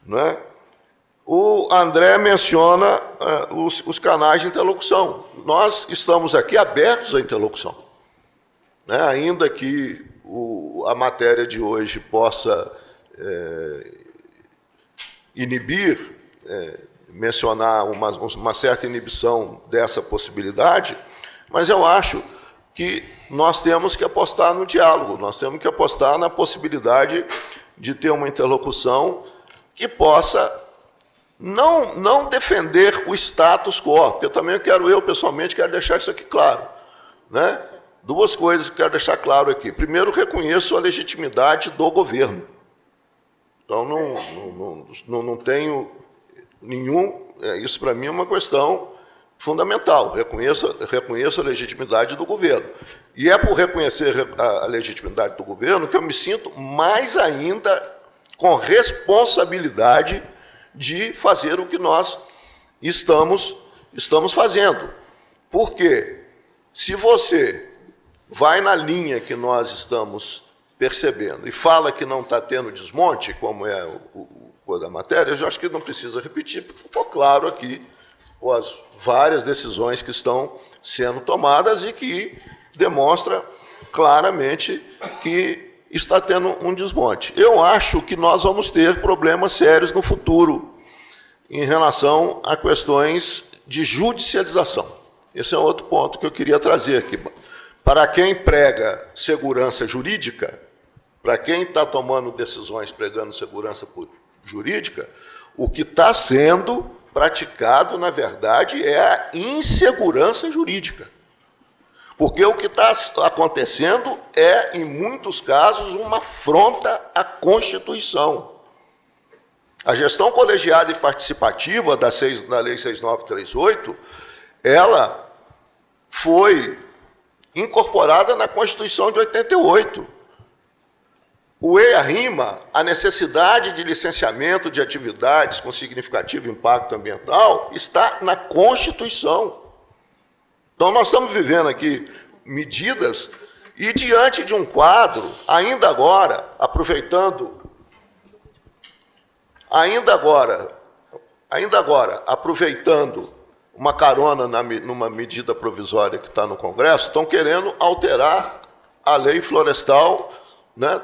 Né? O André menciona os canais de interlocução. Nós estamos aqui abertos à interlocução. Né? Ainda que a matéria de hoje possa inibir, mencionar uma certa inibição dessa possibilidade, mas eu acho que nós temos que apostar no diálogo, nós temos que apostar na possibilidade de ter uma interlocução que possa não defender o status quo, porque eu pessoalmente quero deixar isso aqui claro. Né? Duas coisas que eu quero deixar claro aqui. Primeiro, reconheço a legitimidade do governo. Então, não tenho nenhum... Isso, para mim, é uma questão fundamental. Reconheço a legitimidade do governo. E é por reconhecer a legitimidade do governo que eu me sinto mais ainda com responsabilidade de fazer o que nós estamos fazendo. Porque, se você vai na linha que nós estamos percebendo e fala que não está tendo desmonte, como é o da matéria, eu já acho que não precisa repetir, porque ficou claro aqui as várias decisões que estão sendo tomadas e que demonstra claramente que está tendo um desmonte. Eu acho que nós vamos ter problemas sérios no futuro em relação a questões de judicialização. Esse é outro ponto que eu queria trazer aqui. Para quem prega segurança jurídica, para quem está tomando decisões pregando segurança jurídica, o que está sendo praticado, na verdade, é a insegurança jurídica. Porque o que está acontecendo é, em muitos casos, uma afronta à Constituição. A gestão colegiada e participativa da Lei 6.938, ela foi incorporada na Constituição de 88. O EIA-RIMA, a necessidade de licenciamento de atividades com significativo impacto ambiental, está na Constituição. Então, nós estamos vivendo aqui medidas e, diante de um quadro, ainda agora, ainda agora, aproveitando uma carona numa medida provisória que está no Congresso, estão querendo alterar a lei florestal, né,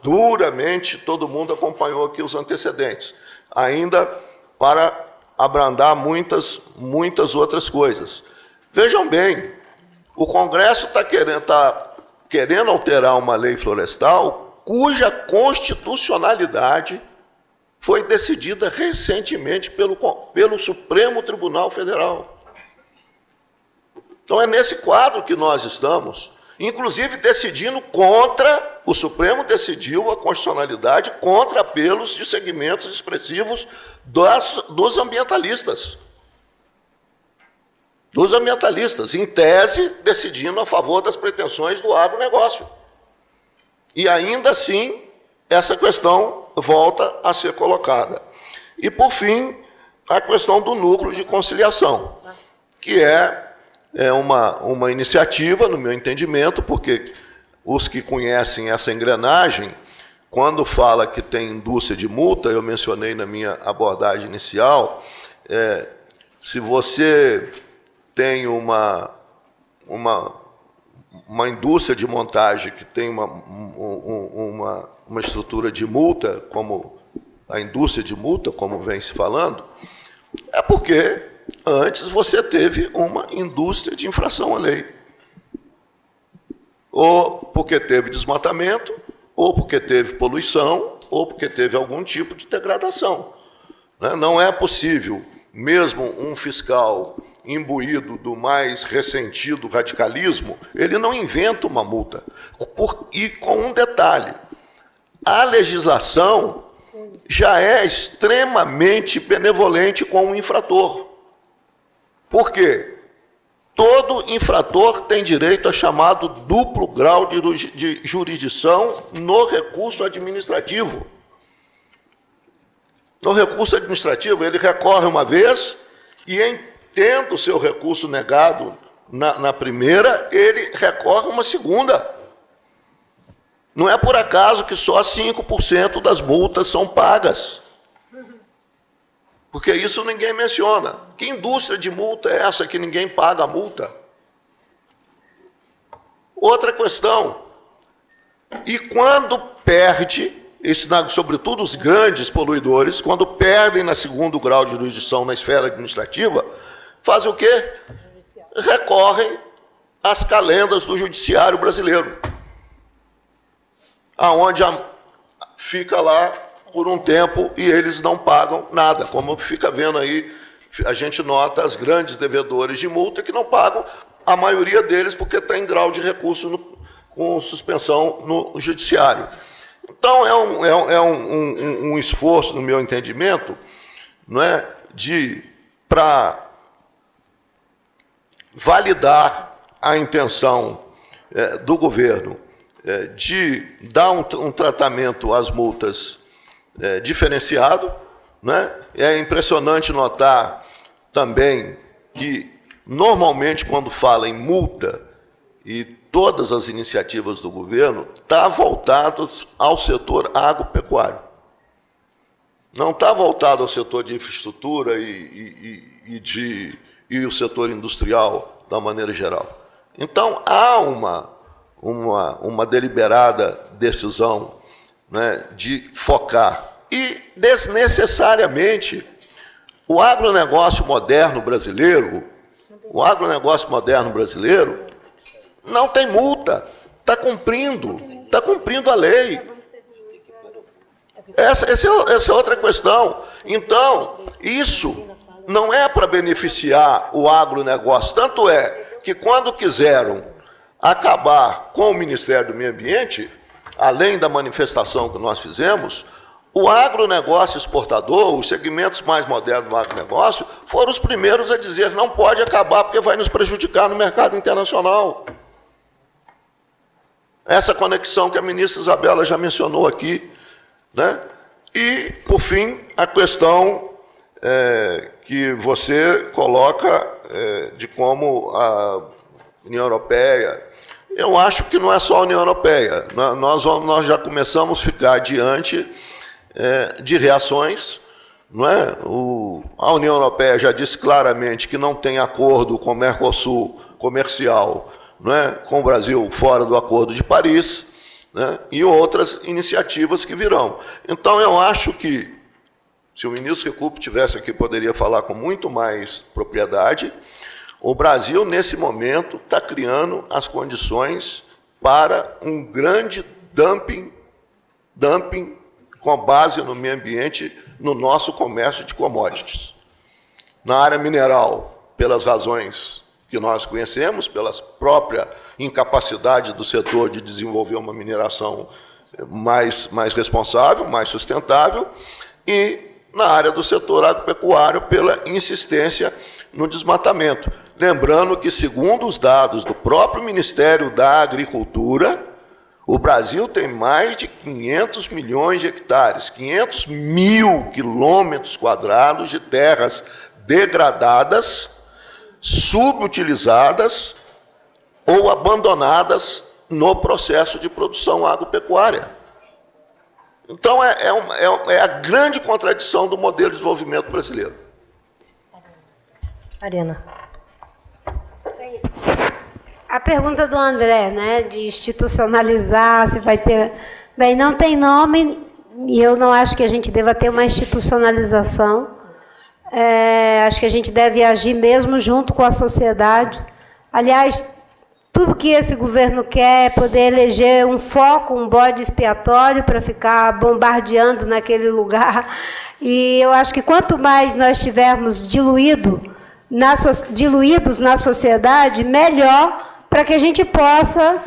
duramente, todo mundo acompanhou aqui os antecedentes, ainda para abrandar muitas outras coisas. Vejam bem, o Congresso está querendo alterar uma lei florestal cuja constitucionalidade foi decidida recentemente pelo Supremo Tribunal Federal. Então é nesse quadro que nós estamos, inclusive decidindo contra, o Supremo decidiu a constitucionalidade contra apelos de segmentos expressivos dos ambientalistas. Dos ambientalistas, em tese, decidindo a favor das pretensões do agronegócio. E ainda assim, essa questão volta a ser colocada. E, por fim, a questão do núcleo de conciliação, que é uma iniciativa, no meu entendimento, porque os que conhecem essa engrenagem, quando fala que tem indústria de multa, eu mencionei na minha abordagem inicial, se você tem uma indústria de montagem que tem uma estrutura de multa, como a indústria de multa, como vem se falando, é porque antes você teve uma indústria de infração à lei. Ou porque teve desmatamento, ou porque teve poluição, ou porque teve algum tipo de degradação. Não é possível, mesmo um fiscal imbuído do mais ressentido radicalismo, ele não inventa uma multa. E com um detalhe, a legislação já é extremamente benevolente com o infrator. Por quê? Todo infrator tem direito a chamado duplo grau de jurisdição no recurso administrativo. No recurso administrativo, ele recorre uma vez e, tendo o seu recurso negado na primeira, ele recorre uma segunda. Não é por acaso que só 5% das multas são pagas. Porque isso ninguém menciona. Que indústria de multa é essa que ninguém paga a multa? Outra questão. E quando perde, sobretudo os grandes poluidores, quando perdem na segundo grau de jurisdição na esfera administrativa, fazem o quê? Recorrem às calendas do judiciário brasileiro, aonde fica lá por um tempo e eles não pagam nada. Como fica vendo aí, a gente nota as grandes devedores de multa que não pagam, a maioria deles porque está em grau de recurso com suspensão no judiciário. Então, é um esforço, no meu entendimento, não é, para validar a intenção do governo de dar um tratamento às multas diferenciado, né? É impressionante notar também que, normalmente, quando fala em multa, e todas as iniciativas do governo estão voltadas ao setor agropecuário. Não está voltado ao setor de infraestrutura e o setor industrial, da maneira geral. Então, há uma deliberada decisão, né, de focar. E, desnecessariamente, o agronegócio moderno brasileiro não tem multa, está cumprindo a lei. Essa é outra questão. Então, isso não é para beneficiar o agronegócio. Tanto é que, quando quiseram acabar com o Ministério do Meio Ambiente, além da manifestação que nós fizemos, o agronegócio exportador, os segmentos mais modernos do agronegócio, foram os primeiros a dizer: não pode acabar porque vai nos prejudicar no mercado internacional. Essa conexão que a ministra Isabela já mencionou aqui, né? E, por fim, a questão que você coloca de como a União Europeia. Eu acho que não é só a União Europeia. Nós já começamos a ficar diante de reações, não é? A União Europeia já disse claramente que não tem acordo com o Mercosul comercial, não é? Com o Brasil fora do Acordo de Paris, né? E outras iniciativas que virão. Então, eu acho que, se o ministro Recup tivesse aqui, poderia falar com muito mais propriedade. O Brasil, nesse momento, está criando as condições para um grande dumping com base no meio ambiente no nosso comércio de commodities. Na área mineral, pelas razões que nós conhecemos, pela própria incapacidade do setor de desenvolver uma mineração mais responsável, mais sustentável, e na área do setor agropecuário, pela insistência no desmatamento. Lembrando que, segundo os dados do próprio Ministério da Agricultura, o Brasil tem mais de 500 milhões de hectares, 500 mil quilômetros quadrados de terras degradadas, subutilizadas ou abandonadas no processo de produção agropecuária. Então, é a grande contradição do modelo de desenvolvimento brasileiro. Marina. A pergunta do André, né, de institucionalizar, se vai ter... Bem, não tem nome, e eu não acho que a gente deva ter uma institucionalização. Acho que a gente deve agir mesmo junto com a sociedade. Aliás, tudo que esse governo quer é poder eleger um foco, um bode expiatório para ficar bombardeando naquele lugar. E eu acho que quanto mais nós tivermos diluídos na sociedade, melhor, para que a gente possa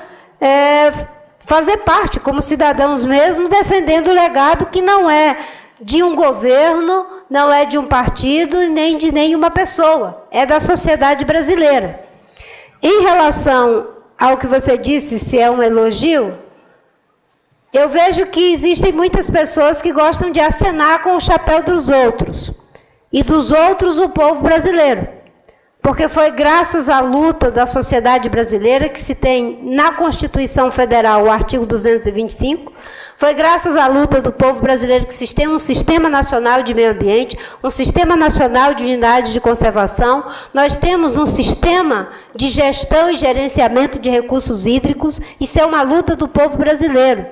fazer parte, como cidadãos mesmo, defendendo o legado que não é de um governo, não é de um partido e nem de nenhuma pessoa, é da sociedade brasileira. Em relação ao que você disse, se é um elogio, eu vejo que existem muitas pessoas que gostam de acenar com o chapéu dos outros, e dos outros o povo brasileiro. Porque foi graças à luta da sociedade brasileira que se tem na Constituição Federal o artigo 225, foi graças à luta do povo brasileiro que se tem um Sistema Nacional de Meio Ambiente, um Sistema Nacional de Unidades de Conservação, nós temos um sistema de gestão e gerenciamento de recursos hídricos, isso é uma luta do povo brasileiro,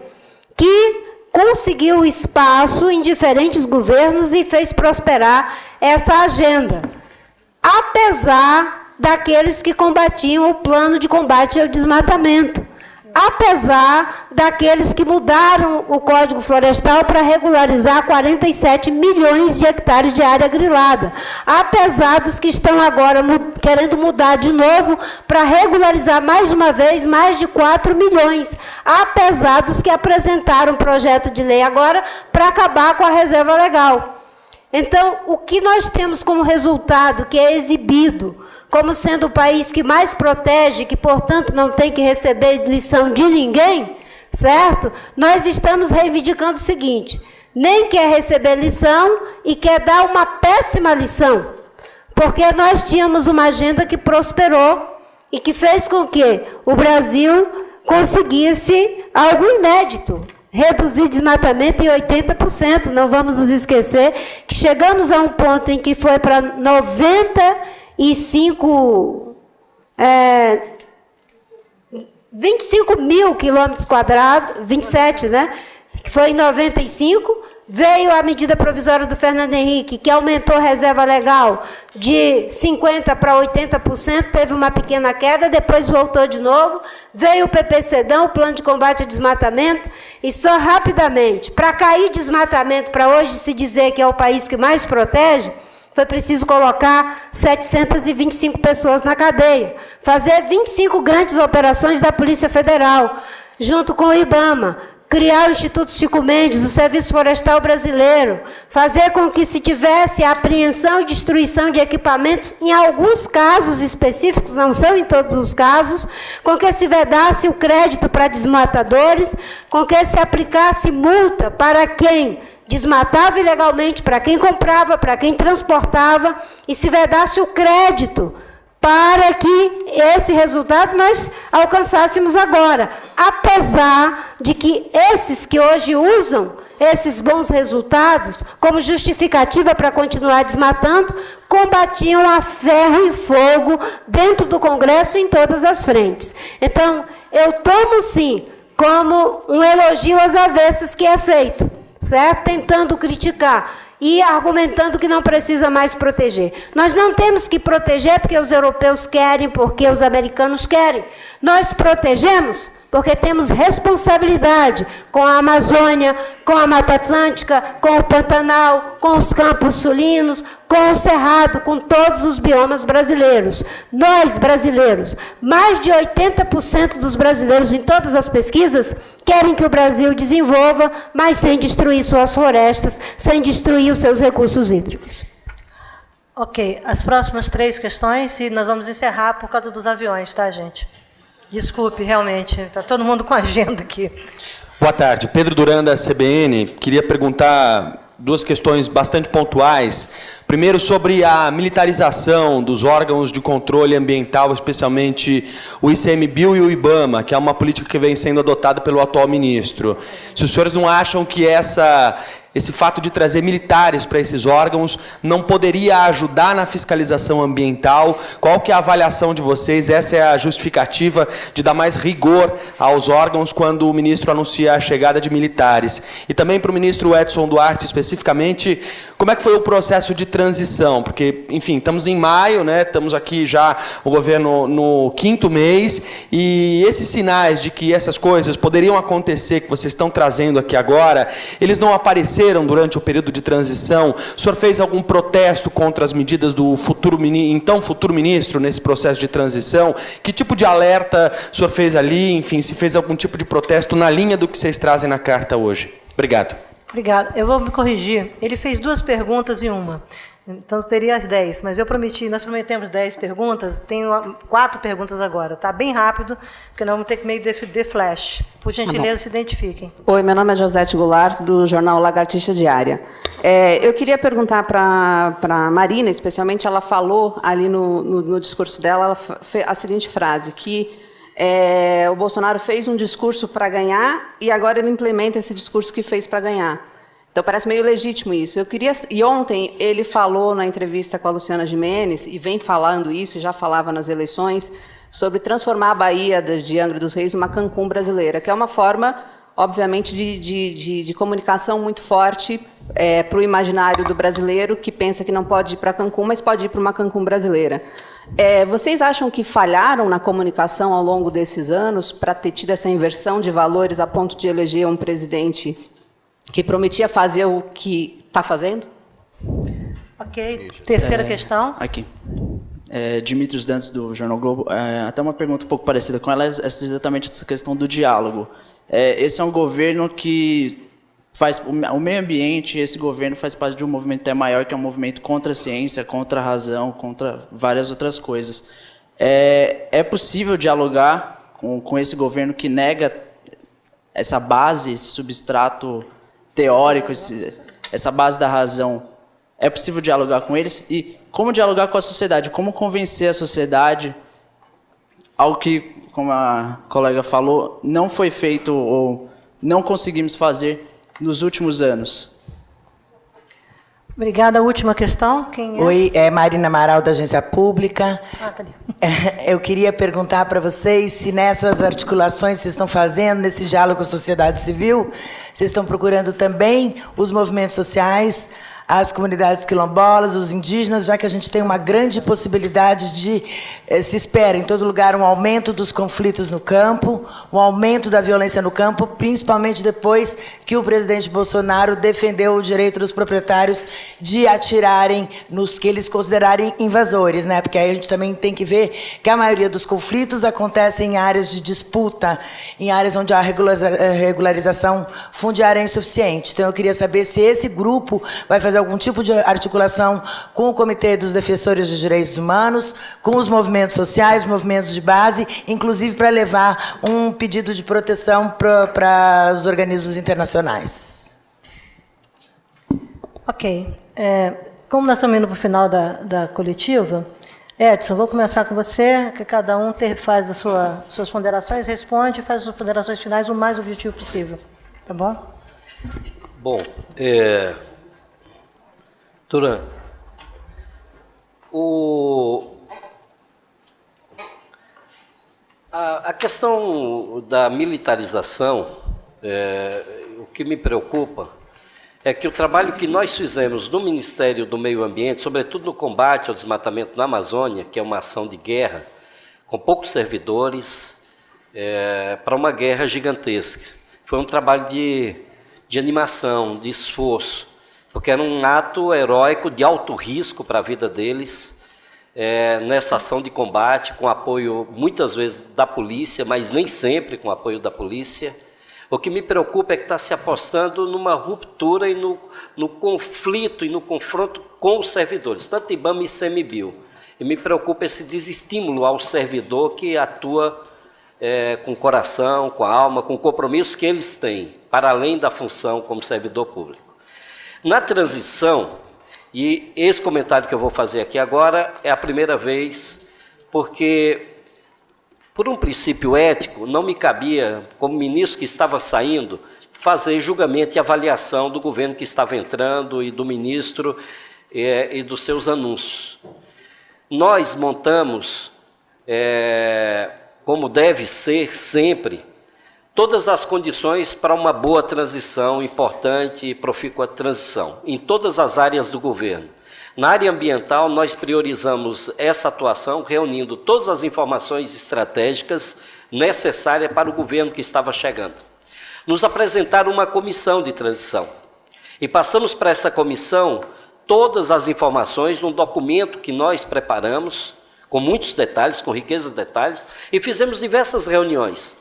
que conseguiu espaço em diferentes governos e fez prosperar essa agenda. Apesar daqueles que combatiam o plano de combate ao desmatamento, apesar daqueles que mudaram o Código Florestal para regularizar 47 milhões de hectares de área grilada, apesar dos que estão agora querendo mudar de novo para regularizar mais uma vez mais de 4 milhões, apesar dos que apresentaram um projeto de lei agora para acabar com a reserva legal. Então, o que nós temos como resultado, que é exibido como sendo o país que mais protege, que, portanto, não tem que receber lição de ninguém, certo? Nós estamos reivindicando o seguinte, nem quer receber lição e quer dar uma péssima lição, porque nós tínhamos uma agenda que prosperou e que fez com que o Brasil conseguisse algo inédito, reduzir desmatamento em 80%. Não vamos nos esquecer que chegamos a um ponto em que foi para 25 mil quilômetros quadrados, 27, né? Que foi em 95, veio a medida provisória do Fernando Henrique, que aumentou a reserva legal de 50% para 80%, teve uma pequena queda, depois voltou de novo, veio o PPCdão, o Plano de Combate ao Desmatamento, e só rapidamente, para cair desmatamento, para hoje se dizer que é o país que mais protege, foi preciso colocar 725 pessoas na cadeia, fazer 25 grandes operações da Polícia Federal, junto com o IBAMA, criar o Instituto Chico Mendes, o Serviço Florestal Brasileiro, fazer com que se tivesse a apreensão e destruição de equipamentos, em alguns casos específicos, não são em todos os casos, com que se vedasse o crédito para desmatadores, com que se aplicasse multa para quem desmatava ilegalmente, para quem comprava, para quem transportava, e se vedasse o crédito para que esse resultado nós alcançássemos agora. Apesar de que esses que hoje usam esses bons resultados como justificativa para continuar desmatando, combatiam a ferro e fogo dentro do Congresso em todas as frentes. Então, eu tomo, sim, como um elogio às avessas que é feito, certo? Tentando criticar e argumentando que não precisa mais proteger. Nós não temos que proteger porque os europeus querem, porque os americanos querem. Nós protegemos porque temos responsabilidade com a Amazônia, com a Mata Atlântica, com o Pantanal, com os campos sulinos, com o Cerrado, com todos os biomas brasileiros. Nós, brasileiros, mais de 80% dos brasileiros em todas as pesquisas querem que o Brasil desenvolva, mas sem destruir suas florestas, sem destruir os seus recursos hídricos. Ok, as próximas 3 questões, e nós vamos encerrar por causa dos aviões, tá, gente? Desculpe, realmente, está todo mundo com agenda aqui. Boa tarde, Pedro Duran, da CBN. Queria perguntar 2 questões bastante pontuais. Primeiro, sobre a militarização dos órgãos de controle ambiental, especialmente o ICMBio e o IBAMA, que é uma política que vem sendo adotada pelo atual ministro. Se os senhores não acham que esse fato de trazer militares para esses órgãos não poderia ajudar na fiscalização ambiental? Qual que é a avaliação de vocês? Essa é a justificativa de dar mais rigor aos órgãos quando o ministro anuncia a chegada de militares. E também para o ministro Edson Duarte, especificamente, como é que foi o processo de transição? Porque, enfim, estamos em maio, né? Estamos aqui já, o governo no 5º mês, e esses sinais de que essas coisas poderiam acontecer, que vocês estão trazendo aqui agora, eles não apareceram durante o período de transição? O senhor fez algum protesto contra as medidas do então futuro ministro nesse processo de transição? Que tipo de alerta o senhor fez ali? Enfim, se fez algum tipo de protesto na linha do que vocês trazem na carta hoje? Obrigado. Obrigada. Eu vou me corrigir. Ele fez 2 perguntas e uma. Então, teria as 10, mas nós prometemos 10 perguntas, tenho 4 perguntas agora, tá? Bem rápido, porque nós vamos ter que meio de flash. Por gentileza, se identifiquem. Oi, meu nome é Josete Goulart, do jornal Lagartixa Diária. Eu queria perguntar para a Marina, especialmente, ela falou ali no discurso dela, ela fez a seguinte frase, que o Bolsonaro fez um discurso para ganhar e agora ele implementa esse discurso que fez para ganhar. Então, parece meio legítimo isso. E ontem ele falou na entrevista com a Luciana Gimenez, e vem falando isso, já falava nas eleições, sobre transformar a Bahia de Angra dos Reis numa Cancún brasileira, que é uma forma, obviamente, de comunicação muito forte para o imaginário do brasileiro, que pensa que não pode ir para Cancún, mas pode ir para uma Cancún brasileira. Vocês acham que falharam na comunicação ao longo desses anos para ter tido essa inversão de valores a ponto de eleger um presidente que prometia fazer o que está fazendo? Ok. Terceira questão. Aqui. Dimitrios Dantas, do Jornal Globo. Até uma pergunta um pouco parecida com ela, é exatamente essa questão do diálogo. Esse é um governo que faz o meio ambiente, esse governo faz parte de um movimento até maior, que é um movimento contra a ciência, contra a razão, contra várias outras coisas. É possível dialogar com esse governo que nega essa base, esse substrato teórico, essa base da razão? É possível dialogar com eles? E como dialogar com a sociedade? Como convencer a sociedade ao que, como a colega falou, não foi feito ou não conseguimos fazer nos últimos anos? Obrigada. A última questão. Quem é? Oi, Marina Amaral, da Agência Pública. Tá ali. Eu queria perguntar para vocês se nessas articulações que vocês estão fazendo, nesse diálogo com a sociedade civil, vocês estão procurando também os movimentos sociais, as comunidades quilombolas, os indígenas, já que a gente tem uma grande possibilidade de, se espera em todo lugar, um aumento dos conflitos no campo, um aumento da violência no campo, principalmente depois que o presidente Bolsonaro defendeu o direito dos proprietários de atirarem nos que eles considerarem invasores, né? Porque aí a gente também tem que ver que a maioria dos conflitos acontecem em áreas de disputa, em áreas onde a regularização fundiária é insuficiente. Então, eu queria saber se esse grupo vai fazer algum tipo de articulação com o Comitê dos Defensores dos Direitos Humanos, com os movimentos sociais, movimentos de base, inclusive para levar um pedido de proteção para os organismos internacionais. Ok. Como nós estamos indo para o final da coletiva, Edson, vou começar com você, que cada um faz as suas ponderações, responde e faz as ponderações finais o mais objetivo possível. Tá bom? Bom, Duran, a questão da militarização, o que me preocupa é que o trabalho que nós fizemos no Ministério do Meio Ambiente, sobretudo no combate ao desmatamento na Amazônia, que é uma ação de guerra, com poucos servidores, para uma guerra gigantesca. Foi um trabalho de animação, de esforço, porque era um ato heróico de alto risco para a vida deles, nessa ação de combate, com apoio muitas vezes da polícia, mas nem sempre com apoio da polícia. O que me preocupa é que está se apostando numa ruptura e no conflito e no confronto com os servidores, tanto IBAMA e ICMBio. E me preocupa esse desestímulo ao servidor que atua com o coração, com a alma, com o compromisso que eles têm, para além da função como servidor público. Na transição, e esse comentário que eu vou fazer aqui agora é a primeira vez, porque, por um princípio ético, não me cabia, como ministro que estava saindo, fazer julgamento e avaliação do governo que estava entrando e do ministro e dos seus anúncios. Nós montamos, como deve ser sempre, todas as condições para uma boa transição, importante e profícua transição, em todas as áreas do governo. Na área ambiental, nós priorizamos essa atuação, reunindo todas as informações estratégicas necessárias para o governo que estava chegando. Nos apresentaram uma comissão de transição e passamos para essa comissão todas as informações num documento que nós preparamos, com muitos detalhes, com riqueza de detalhes, e fizemos diversas reuniões.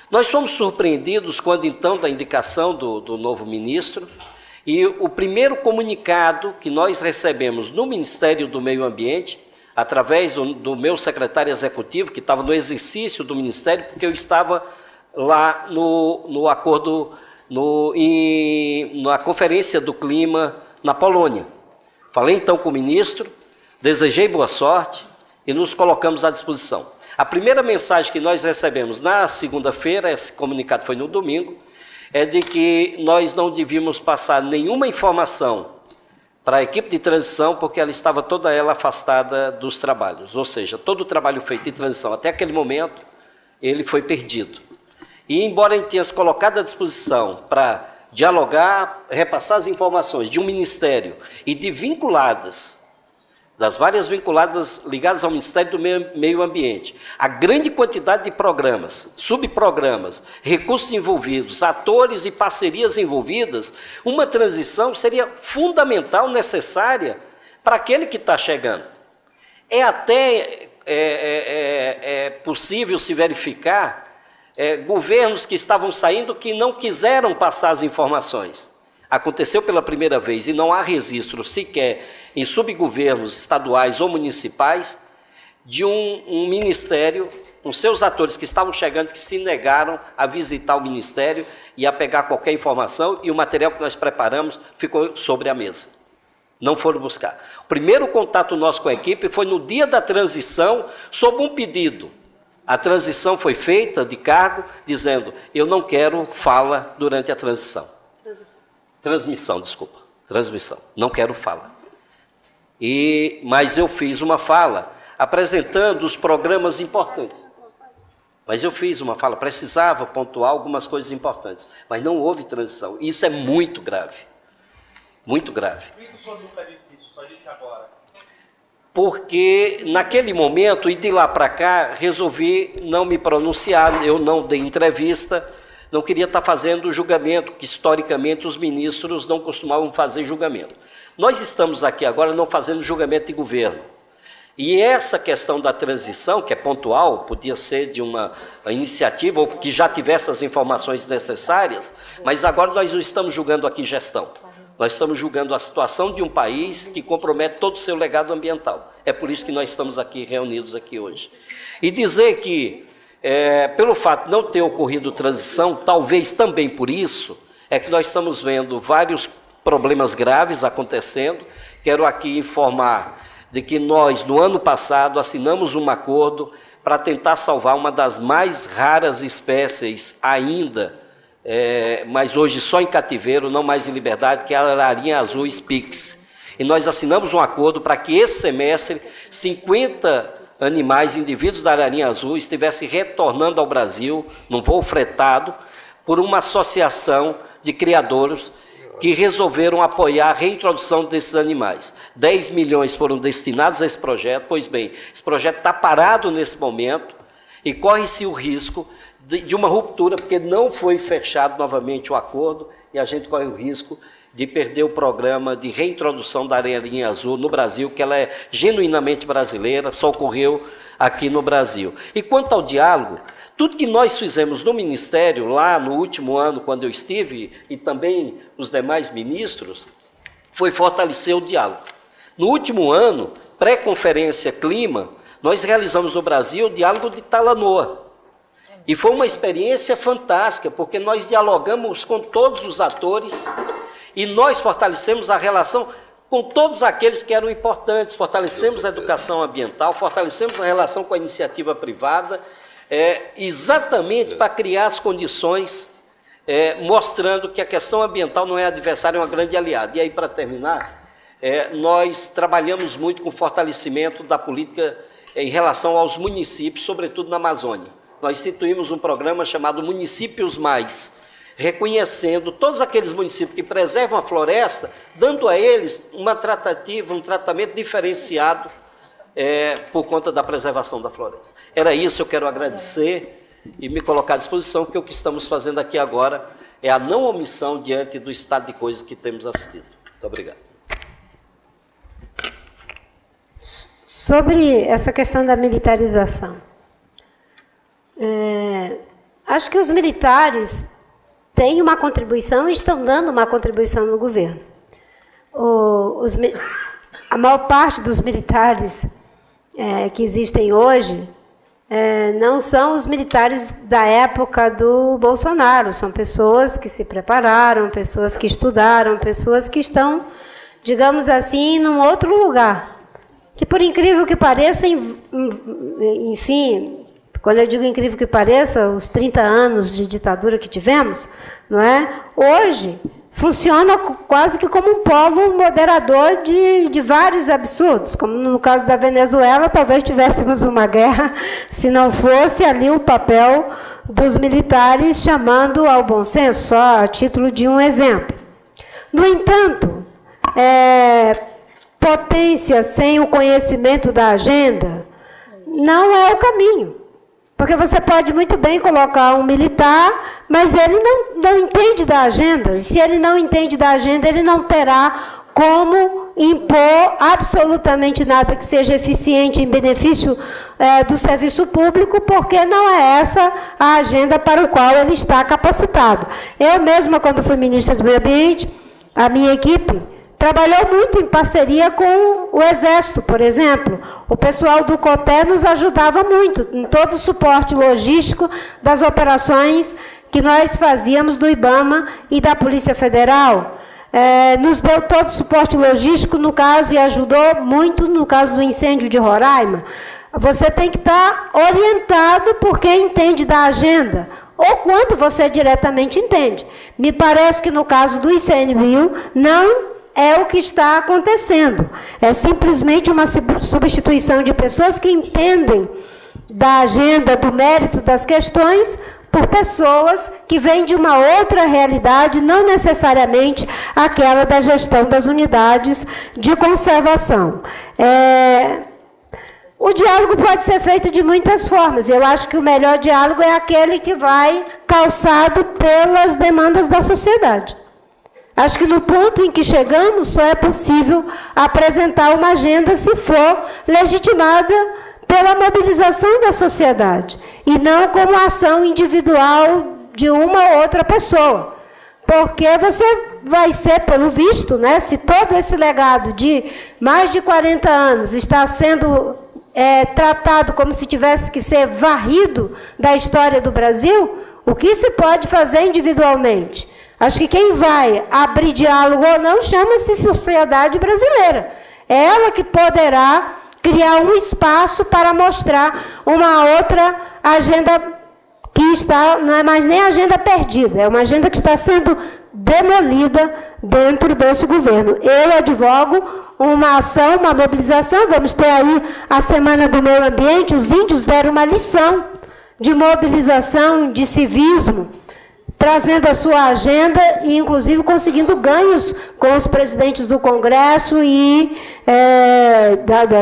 Nós fomos surpreendidos quando, então, da indicação do novo ministro, e o primeiro comunicado que nós recebemos no Ministério do Meio Ambiente, através do meu secretário executivo, que estava no exercício do Ministério, porque eu estava lá no acordo, na Conferência do Clima na Polônia. Falei então com o ministro, desejei boa sorte e nos colocamos à disposição. A primeira mensagem que nós recebemos na segunda-feira, esse comunicado foi no domingo, é de que nós não devíamos passar nenhuma informação para a equipe de transição, porque ela estava toda ela afastada dos trabalhos. Ou seja, todo o trabalho feito em transição até aquele momento, ele foi perdido. E embora a gente tenha se colocado à disposição para dialogar, repassar as informações de um ministério e de vinculadas, das várias vinculadas ligadas ao Ministério do Meio Ambiente, a grande quantidade de programas, subprogramas, recursos envolvidos, atores e parcerias envolvidas, uma transição seria fundamental, necessária para aquele que está chegando. É até possível se verificar governos que estavam saindo que não quiseram passar as informações. Aconteceu pela primeira vez e não há registro sequer em subgovernos estaduais ou municipais de um ministério, com seus atores que estavam chegando, que se negaram a visitar o ministério e a pegar qualquer informação, e o material que nós preparamos ficou sobre a mesa. Não foram buscar. O primeiro contato nosso com a equipe foi no dia da transição, sob um pedido. A transição foi feita de cargo, dizendo, eu não quero fala durante a transição. Transmissão, não quero fala. Mas eu fiz uma fala apresentando os programas importantes. Mas eu fiz uma fala, precisava pontuar algumas coisas importantes, mas não houve transição. Isso é muito grave. Muito grave. Por que o senhor nunca disse isso? Só disse agora? Porque, naquele momento, e de lá para cá, resolvi não me pronunciar, eu não dei entrevista, não queria estar fazendo julgamento, que historicamente os ministros não costumavam fazer julgamento. Nós estamos aqui agora não fazendo julgamento de governo. E essa questão da transição, que é pontual, podia ser de uma iniciativa, ou que já tivesse as informações necessárias, mas agora nós não estamos julgando aqui gestão. Nós estamos julgando a situação de um país que compromete todo o seu legado ambiental. É por isso que nós estamos aqui reunidos aqui hoje. E dizer que, pelo fato de não ter ocorrido transição, talvez também por isso, é que nós estamos vendo vários problemas graves acontecendo. Quero aqui informar de que nós, no ano passado, assinamos um acordo para tentar salvar uma das mais raras espécies ainda mas hoje só em cativeiro, não mais em liberdade, que é a ararinha azul Spix. E nós assinamos um acordo para que esse semestre 50 animais, indivíduos da ararinha azul, estivessem retornando ao Brasil, num voo fretado, por uma associação de criadores que resolveram apoiar a reintrodução desses animais. 10 milhões foram destinados a esse projeto. Pois bem, esse projeto está parado nesse momento e corre-se o risco de uma ruptura, porque não foi fechado novamente o acordo e a gente corre o risco de perder o programa de reintrodução da ararinha azul no Brasil, que ela é genuinamente brasileira, só ocorreu aqui no Brasil. E quanto ao diálogo, tudo que nós fizemos no Ministério, lá no último ano, quando eu estive, e também os demais ministros, foi fortalecer o diálogo. No último ano, pré-conferência Clima, nós realizamos no Brasil o diálogo de Talanoa. E foi uma experiência fantástica, porque nós dialogamos com todos os atores e nós fortalecemos a relação com todos aqueles que eram importantes, fortalecemos a educação ambiental, fortalecemos a relação com a iniciativa privada, exatamente para criar as condições, mostrando que a questão ambiental não é adversária, é uma grande aliada. E aí, para terminar, nós trabalhamos muito com o fortalecimento da política em relação aos municípios, sobretudo na Amazônia. Nós instituímos um programa chamado Municípios Mais, reconhecendo todos aqueles municípios que preservam a floresta, dando a eles uma tratativa, um tratamento diferenciado por conta da preservação da floresta. Era isso, eu quero agradecer e me colocar à disposição, porque o que estamos fazendo aqui agora é a não omissão diante do estado de coisas que temos assistido. Muito obrigado. Sobre essa questão da militarização, acho que os militares têm uma contribuição e estão dando uma contribuição no governo. A maior parte dos militares que existem hoje não são os militares da época do Bolsonaro, são pessoas que se prepararam, pessoas que estudaram, pessoas que estão, digamos assim, num outro lugar. Que, por incrível que pareça, enfim, quando eu digo incrível que pareça, os 30 anos de ditadura que tivemos, não é? Hoje funciona quase que como um polo moderador de vários absurdos, como no caso da Venezuela, talvez tivéssemos uma guerra, se não fosse ali o papel dos militares chamando ao bom senso, só a título de um exemplo. No entanto, potência sem o conhecimento da agenda não é o caminho. Porque você pode muito bem colocar um militar, mas ele não entende da agenda. E se ele não entende da agenda, ele não terá como impor absolutamente nada que seja eficiente em benefício do serviço público, porque não é essa a agenda para o qual ele está capacitado. Eu mesma, quando fui ministra do Meio Ambiente, a minha equipe trabalhou muito em parceria com o Exército, por exemplo. O pessoal do COTÉ nos ajudava muito em todo o suporte logístico das operações que nós fazíamos do IBAMA e da Polícia Federal. Nos deu todo o suporte logístico no caso e ajudou muito no caso do incêndio de Roraima. Você tem que estar orientado por quem entende da agenda, ou quando você diretamente entende. Me parece que no caso do ICMBio não é o que está acontecendo. É simplesmente uma substituição de pessoas que entendem da agenda, do mérito das questões, por pessoas que vêm de uma outra realidade, não necessariamente aquela da gestão das unidades de conservação. O diálogo pode ser feito de muitas formas. Eu acho que o melhor diálogo é aquele que vai calçado pelas demandas da sociedade. Acho que no ponto em que chegamos, só é possível apresentar uma agenda se for legitimada pela mobilização da sociedade, e não como ação individual de uma ou outra pessoa. Porque você vai ser, pelo visto, né, se todo esse legado de mais de 40 anos está sendo tratado como se tivesse que ser varrido da história do Brasil, o que se pode fazer individualmente? Acho que quem vai abrir diálogo ou não chama-se sociedade brasileira. É ela que poderá criar um espaço para mostrar uma outra agenda que não é mais nem agenda perdida, é uma agenda que está sendo demolida dentro desse governo. Eu advogo uma ação, uma mobilização, vamos ter aí a Semana do Meio Ambiente, os índios deram uma lição de mobilização, de civismo, trazendo a sua agenda e, inclusive, conseguindo ganhos com os presidentes do Congresso e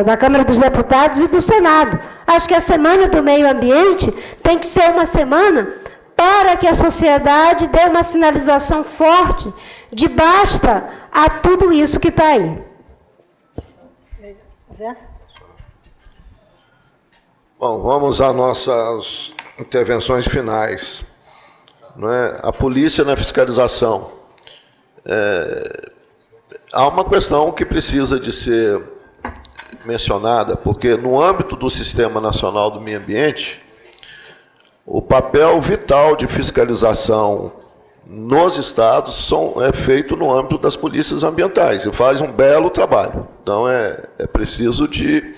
da Câmara dos Deputados e do Senado. Acho que a Semana do Meio Ambiente tem que ser uma semana para que a sociedade dê uma sinalização forte de basta a tudo isso que está aí. Zé? Bom, vamos às nossas intervenções finais. Não é? A polícia na fiscalização. Há uma questão que precisa de ser mencionada, porque no âmbito do Sistema Nacional do Meio Ambiente, o papel vital de fiscalização nos estados é feito no âmbito das polícias ambientais, e faz um belo trabalho. Então, é preciso de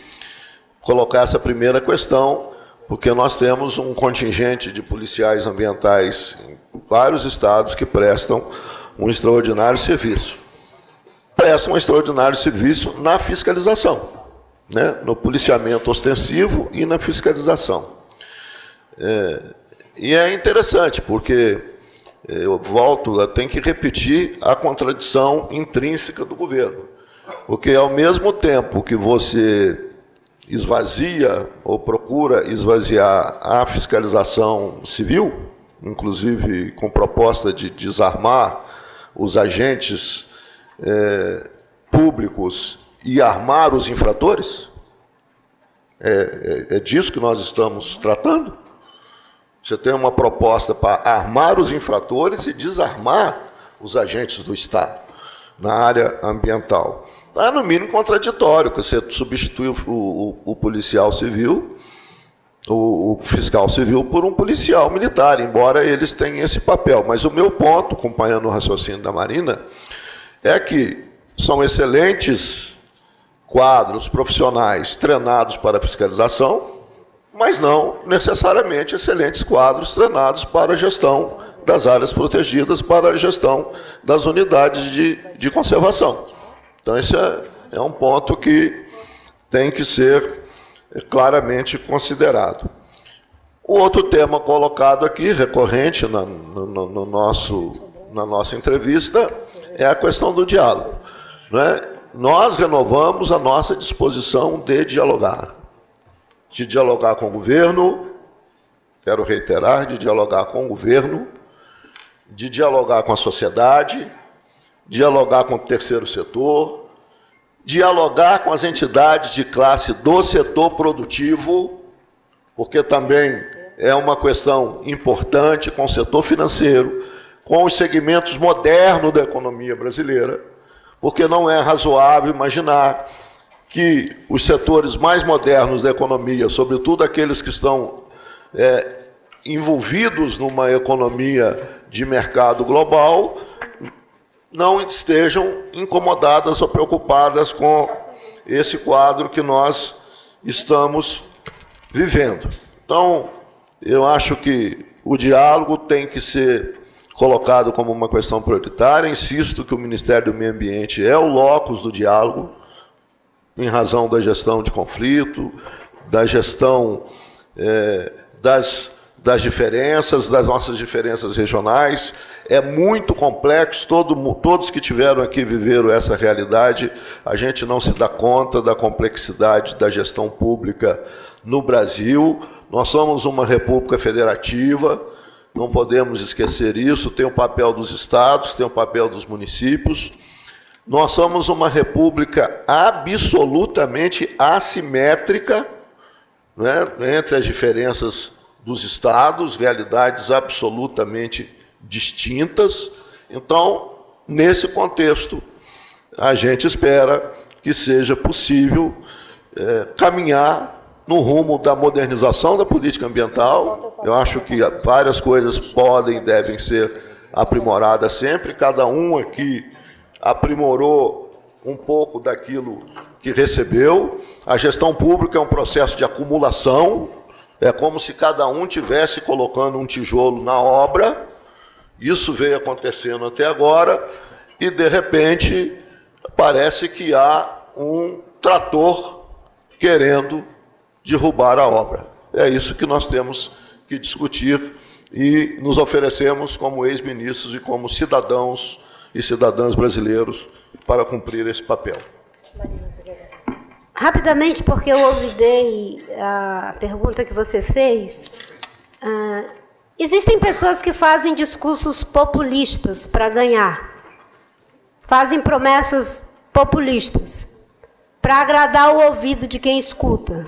colocar essa primeira questão, porque nós temos um contingente de policiais ambientais em vários estados que prestam um extraordinário serviço. Prestam um extraordinário serviço na fiscalização, né? No policiamento ostensivo e na fiscalização. E é interessante, porque eu tenho que repetir a contradição intrínseca do governo. Porque, ao mesmo tempo que você esvazia ou procura esvaziar a fiscalização civil, inclusive com proposta de desarmar os agentes públicos e armar os infratores, é disso que nós estamos tratando? Você tem uma proposta para armar os infratores e desarmar os agentes do Estado na área ambiental. É, no mínimo, contraditório, que você substitui o policial civil, o fiscal civil, por um policial militar, embora eles tenham esse papel. Mas o meu ponto, acompanhando o raciocínio da Marina, é que são excelentes quadros profissionais treinados para a fiscalização, mas não necessariamente excelentes quadros treinados para a gestão das áreas protegidas, para a gestão das unidades de conservação. Então, esse é um ponto que tem que ser claramente considerado. O outro tema colocado aqui, recorrente na nossa entrevista, é a questão do diálogo. Não é? Nós renovamos a nossa disposição de dialogar com o governo, quero reiterar, de dialogar com o governo, de dialogar com a sociedade, dialogar com o terceiro setor, dialogar com as entidades de classe do setor produtivo, porque também é uma questão importante, com o setor financeiro, com os segmentos modernos da economia brasileira, porque não é razoável imaginar que os setores mais modernos da economia, sobretudo aqueles que estão envolvidos numa economia de mercado global, não estejam incomodadas ou preocupadas com esse quadro que nós estamos vivendo. Então, eu acho que o diálogo tem que ser colocado como uma questão prioritária. Insisto que o Ministério do Meio Ambiente é o locus do diálogo, em razão da gestão de conflito, da gestão das diferenças, das nossas diferenças regionais. É muito complexo, todos que tiveram aqui viveram essa realidade. A gente não se dá conta da complexidade da gestão pública no Brasil. Nós somos uma república federativa, não podemos esquecer isso. Tem o papel dos estados, tem o papel dos municípios. Nós somos uma república absolutamente assimétrica, né, entre as diferenças dos estados, realidades absolutamente distintas. Então, nesse contexto, a gente espera que seja possível caminhar no rumo da modernização da política ambiental. Eu acho que várias coisas podem e devem ser aprimoradas sempre. Cada um aqui aprimorou um pouco daquilo que recebeu. A gestão pública é um processo de acumulação, É como se cada um tivesse colocando um tijolo na obra. Isso veio acontecendo até agora e, de repente, parece que há um trator querendo derrubar a obra. É isso que nós temos que discutir e nos oferecemos como ex-ministros e como cidadãos e cidadãs brasileiros para cumprir esse papel. Rapidamente, porque eu ouvidei a pergunta que você fez, existem pessoas que fazem discursos populistas para ganhar, fazem promessas populistas para agradar o ouvido de quem escuta.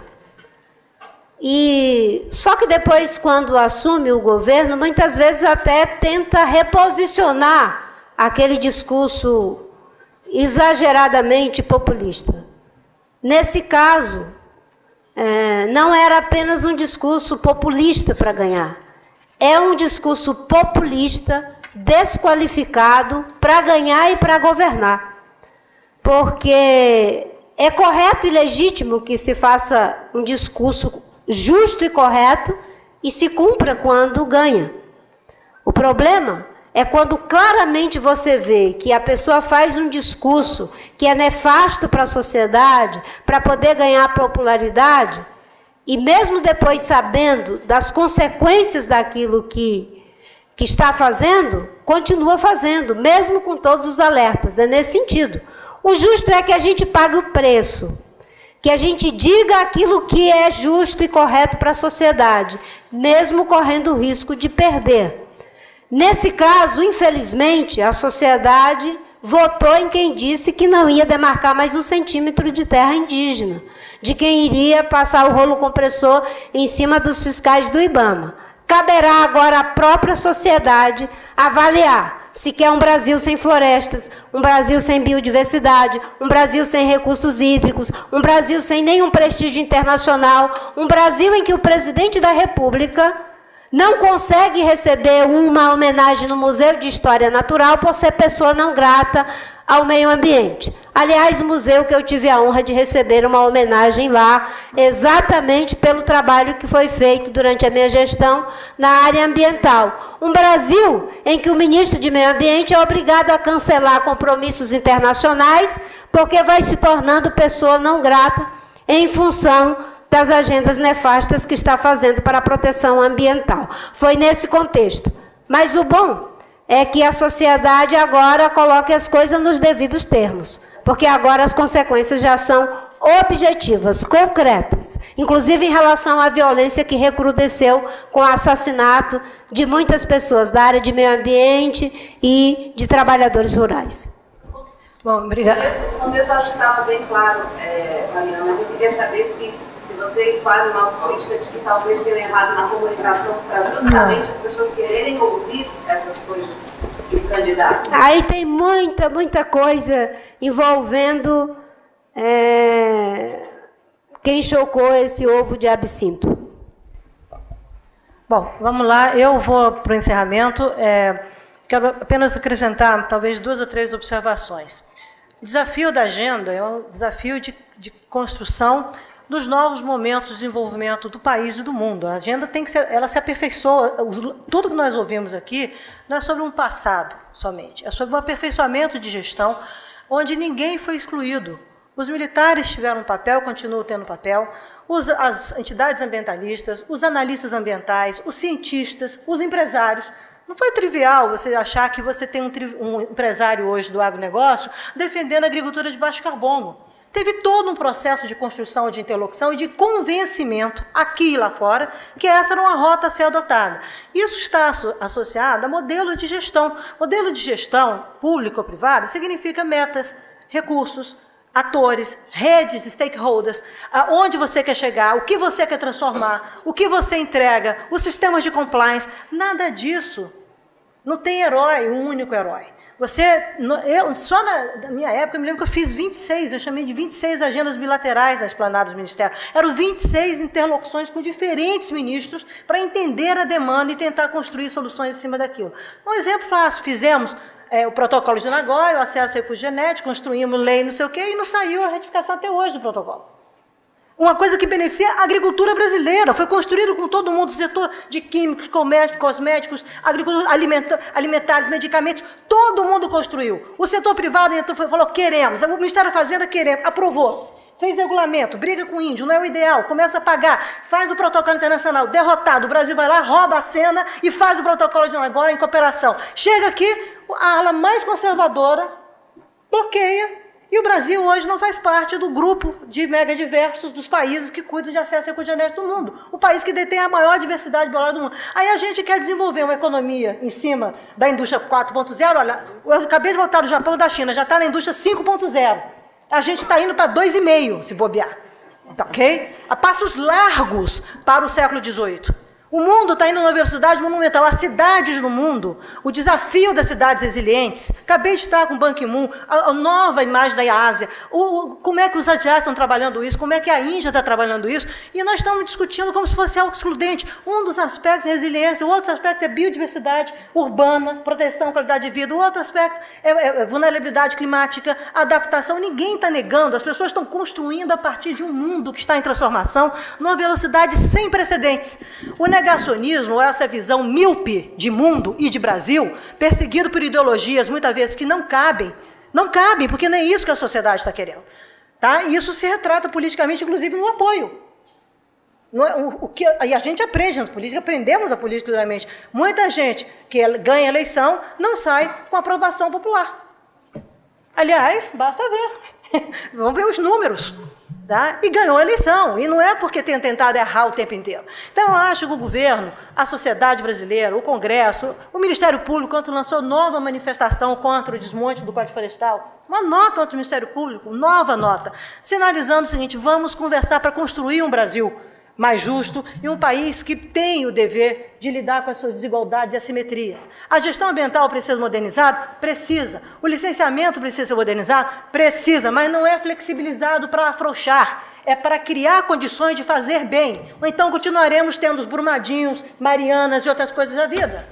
E só que depois, quando assume o governo, muitas vezes até tenta reposicionar aquele discurso exageradamente populista. Nesse caso, não era apenas um discurso populista para ganhar, é um discurso populista desqualificado para ganhar e para governar. Porque é correto e legítimo que se faça um discurso justo e correto e se cumpra quando ganha. O problema é quando claramente você vê que a pessoa faz um discurso que é nefasto para a sociedade, para poder ganhar popularidade, e mesmo depois sabendo das consequências daquilo que está fazendo, continua fazendo, mesmo com todos os alertas. É nesse sentido. O justo é que a gente pague o preço, que a gente diga aquilo que é justo e correto para a sociedade, mesmo correndo o risco de perder. Nesse caso, infelizmente, a sociedade votou em quem disse que não ia demarcar mais 1 centímetro de terra indígena, de quem iria passar o rolo compressor em cima dos fiscais do IBAMA. Caberá agora à própria sociedade avaliar se quer um Brasil sem florestas, um Brasil sem biodiversidade, um Brasil sem recursos hídricos, um Brasil sem nenhum prestígio internacional, um Brasil em que o presidente da República não consegue receber uma homenagem no Museu de História Natural por ser pessoa não grata ao meio ambiente. Aliás, o museu que eu tive a honra de receber uma homenagem lá, exatamente pelo trabalho que foi feito durante a minha gestão na área ambiental. Um Brasil em que o ministro de Meio Ambiente é obrigado a cancelar compromissos internacionais porque vai se tornando pessoa não grata em função das agendas nefastas que está fazendo para a proteção ambiental. Foi nesse contexto. Mas o bom é que a sociedade agora coloque as coisas nos devidos termos, porque agora as consequências já são objetivas, concretas, inclusive em relação à violência que recrudesceu com o assassinato de muitas pessoas da área de meio ambiente e de trabalhadores rurais. Bom, obrigada. O contexto eu acho que estava bem claro, Marina, mas eu queria saber se vocês fazem uma política de que talvez tenham errado na comunicação para justamente as pessoas quererem ouvir essas coisas do candidato. Aí tem muita coisa envolvendo quem chocou esse ovo de absinto. Bom, vamos lá. Eu vou para o encerramento. Quero apenas acrescentar, talvez, 2 ou 3 observações. O desafio da agenda é um desafio de construção dos novos momentos de desenvolvimento do país e do mundo. A agenda tem que ser, ela se aperfeiçoa. Tudo que nós ouvimos aqui não é sobre um passado somente, é sobre um aperfeiçoamento de gestão onde ninguém foi excluído. Os militares tiveram um papel, continuam tendo papel, as entidades ambientalistas, os analistas ambientais, os cientistas, os empresários. Não foi trivial você achar que você tem um empresário hoje do agronegócio defendendo a agricultura de baixo carbono. Teve todo um processo de construção, de interlocução e de convencimento, aqui e lá fora, que essa era uma rota a ser adotada. Isso está associado a modelo de gestão. Modelo de gestão pública ou privada significa metas, recursos, atores, redes, stakeholders, aonde você quer chegar, o que você quer transformar, o que você entrega, os sistemas de compliance. Nada disso. Não tem herói, um único herói. Só na minha época, eu me lembro que eu fiz 26, eu chamei de 26 agendas bilaterais na esplanada do Ministério. Eram 26 interlocuções com diferentes ministros para entender a demanda e tentar construir soluções em cima daquilo. Um exemplo fácil, fizemos o protocolo de Nagoya, o acesso a recursos genéticos, construímos lei, não sei o quê, e não saiu a ratificação até hoje do protocolo. Uma coisa que beneficia a agricultura brasileira. Foi construído com todo mundo, o setor de químicos, cosméticos, agricultura, alimentares, medicamentos, todo mundo construiu. O setor privado entrou, falou, queremos. O Ministério da Fazenda queremos, aprovou-se. Fez regulamento, briga com o índio, não é o ideal, começa a pagar, faz o protocolo internacional, derrotado, o Brasil vai lá, rouba a cena e faz o protocolo de Nagoya em cooperação. Chega aqui, a ala mais conservadora bloqueia, e o Brasil hoje não faz parte do grupo de megadiversos dos países que cuidam de acesso à recursos genéticos do mundo. O país que detém a maior diversidade biológica do mundo. Aí a gente quer desenvolver uma economia em cima da indústria 4.0. Olha, eu acabei de voltar do Japão e da China, já está na indústria 5.0. A gente está indo para 2,5, se bobear. Tá, ok? A passos largos para o século XVIII. O mundo está indo numa velocidade monumental. As cidades no mundo, o desafio das cidades resilientes, acabei de estar com o Ban Ki-moon, a nova imagem da Ásia, como é que os asiáticos estão trabalhando isso, como é que a Índia está trabalhando isso, e nós estamos discutindo como se fosse algo excludente. Um dos aspectos é resiliência, o outro aspecto é biodiversidade urbana, proteção, qualidade de vida, o outro aspecto é vulnerabilidade climática, adaptação. Ninguém está negando, as pessoas estão construindo a partir de um mundo que está em transformação, numa velocidade sem precedentes. O negacionismo, essa visão míope de mundo e de Brasil, perseguido por ideologias, muitas vezes, que não cabem, porque não é isso que a sociedade está querendo. Tá? E isso se retrata politicamente, inclusive, no apoio. E a gente aprende na política, aprendemos a política duramente. Muita gente que ganha eleição não sai com aprovação popular. Aliás, basta ver. Vamos ver os números. Tá? E ganhou a eleição, e não é porque tem tentado errar o tempo inteiro. Então, eu acho que o governo, a sociedade brasileira, o Congresso, o Ministério Público, quando lançou nova manifestação contra o desmonte do Código Florestal, uma nota contra o Ministério Público, nova nota, sinalizando o seguinte, vamos conversar para construir um Brasil mais justo e um país que tem o dever de lidar com as suas desigualdades e assimetrias. A gestão ambiental precisa ser modernizada? Precisa. O licenciamento precisa ser modernizado? Precisa, mas não é flexibilizado para afrouxar, é para criar condições de fazer bem. Ou então continuaremos tendo os Brumadinhos, Marianas e outras coisas da vida.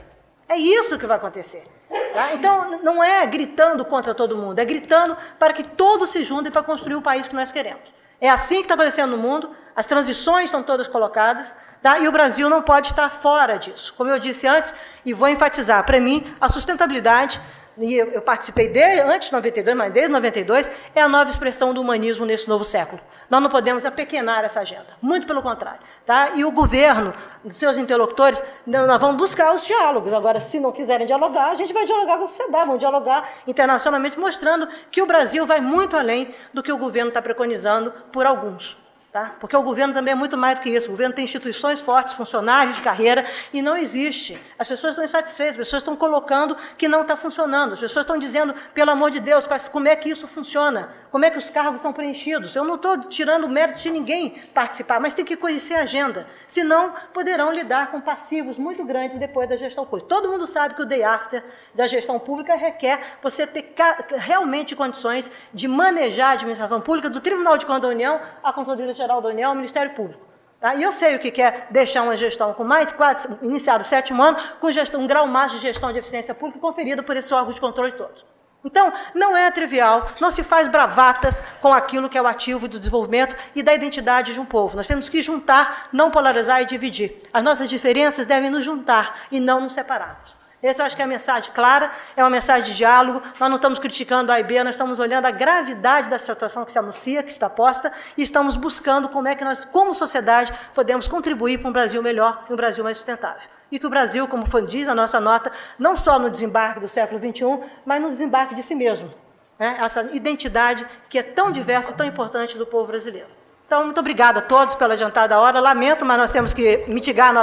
É isso que vai acontecer. Tá? Então, não é gritando contra todo mundo, é gritando para que todos se juntem para construir o país que nós queremos. É assim que está acontecendo no mundo, as transições estão todas colocadas, tá? E o Brasil não pode estar fora disso. Como eu disse antes, e vou enfatizar, para mim, a sustentabilidade, e eu participei antes de 92, mas desde 92, é a nova expressão do humanismo nesse novo século. Nós não podemos apequenar essa agenda, muito pelo contrário. Tá? E o governo, seus interlocutores, nós vamos buscar os diálogos. Agora, se não quiserem dialogar, a gente vai dialogar com a sociedade, vamos dialogar internacionalmente, mostrando que o Brasil vai muito além do que o governo está preconizando por alguns. Tá? Porque o governo também é muito mais do que isso. O governo tem instituições fortes, funcionários de carreira, e não existe. As pessoas estão insatisfeitas, as pessoas estão colocando que não está funcionando, as pessoas estão dizendo, pelo amor de Deus, como é que isso funciona, como é que os cargos são preenchidos. Eu não estou tirando o mérito de ninguém participar, mas tem que conhecer a agenda, senão poderão lidar com passivos muito grandes depois da gestão pública. Todo mundo sabe que o day after da gestão pública requer você ter realmente condições de manejar a administração pública, do Tribunal de Contas da União à Controladoria Geral da União, ao Ministério Público. Tá? E eu sei o que quer deixar uma gestão com mais de iniciado o 7º ano, com um grau máximo de gestão de eficiência pública conferida por esse órgão de controle todos. Então, não é trivial, não se faz bravatas com aquilo que é o ativo do desenvolvimento e da identidade de um povo. Nós temos que juntar, não polarizar e dividir. As nossas diferenças devem nos juntar e não nos separarmos. Essa eu acho que é a mensagem clara, é uma mensagem de diálogo. Nós não estamos criticando a A e B, nós estamos olhando a gravidade da situação que se anuncia, que está posta, e estamos buscando como é que nós, como sociedade, podemos contribuir para um Brasil melhor e um Brasil mais sustentável. E que o Brasil, como diz a nossa nota, não só no desembarque do século XXI, mas no desembarque de si mesmo. Né? Essa identidade que é tão diversa e tão importante do povo brasileiro. Então, muito obrigada a todos pela adiantada hora. Lamento, mas nós temos que mitigar a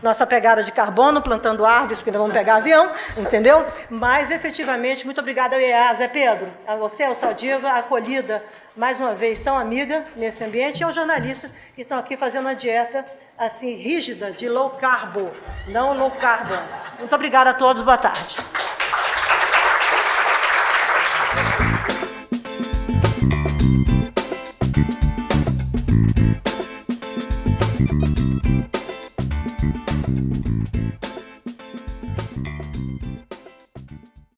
nossa pegada de carbono, plantando árvores, porque não vamos pegar avião, entendeu? Mas, efetivamente, muito obrigada ao IEA, Zé Pedro, a você, ao Saldiva, acolhida, mais uma vez, tão amiga nesse ambiente, e aos jornalistas que estão aqui fazendo uma dieta assim rígida de low carbo, não low carbon. Muito obrigada a todos, boa tarde.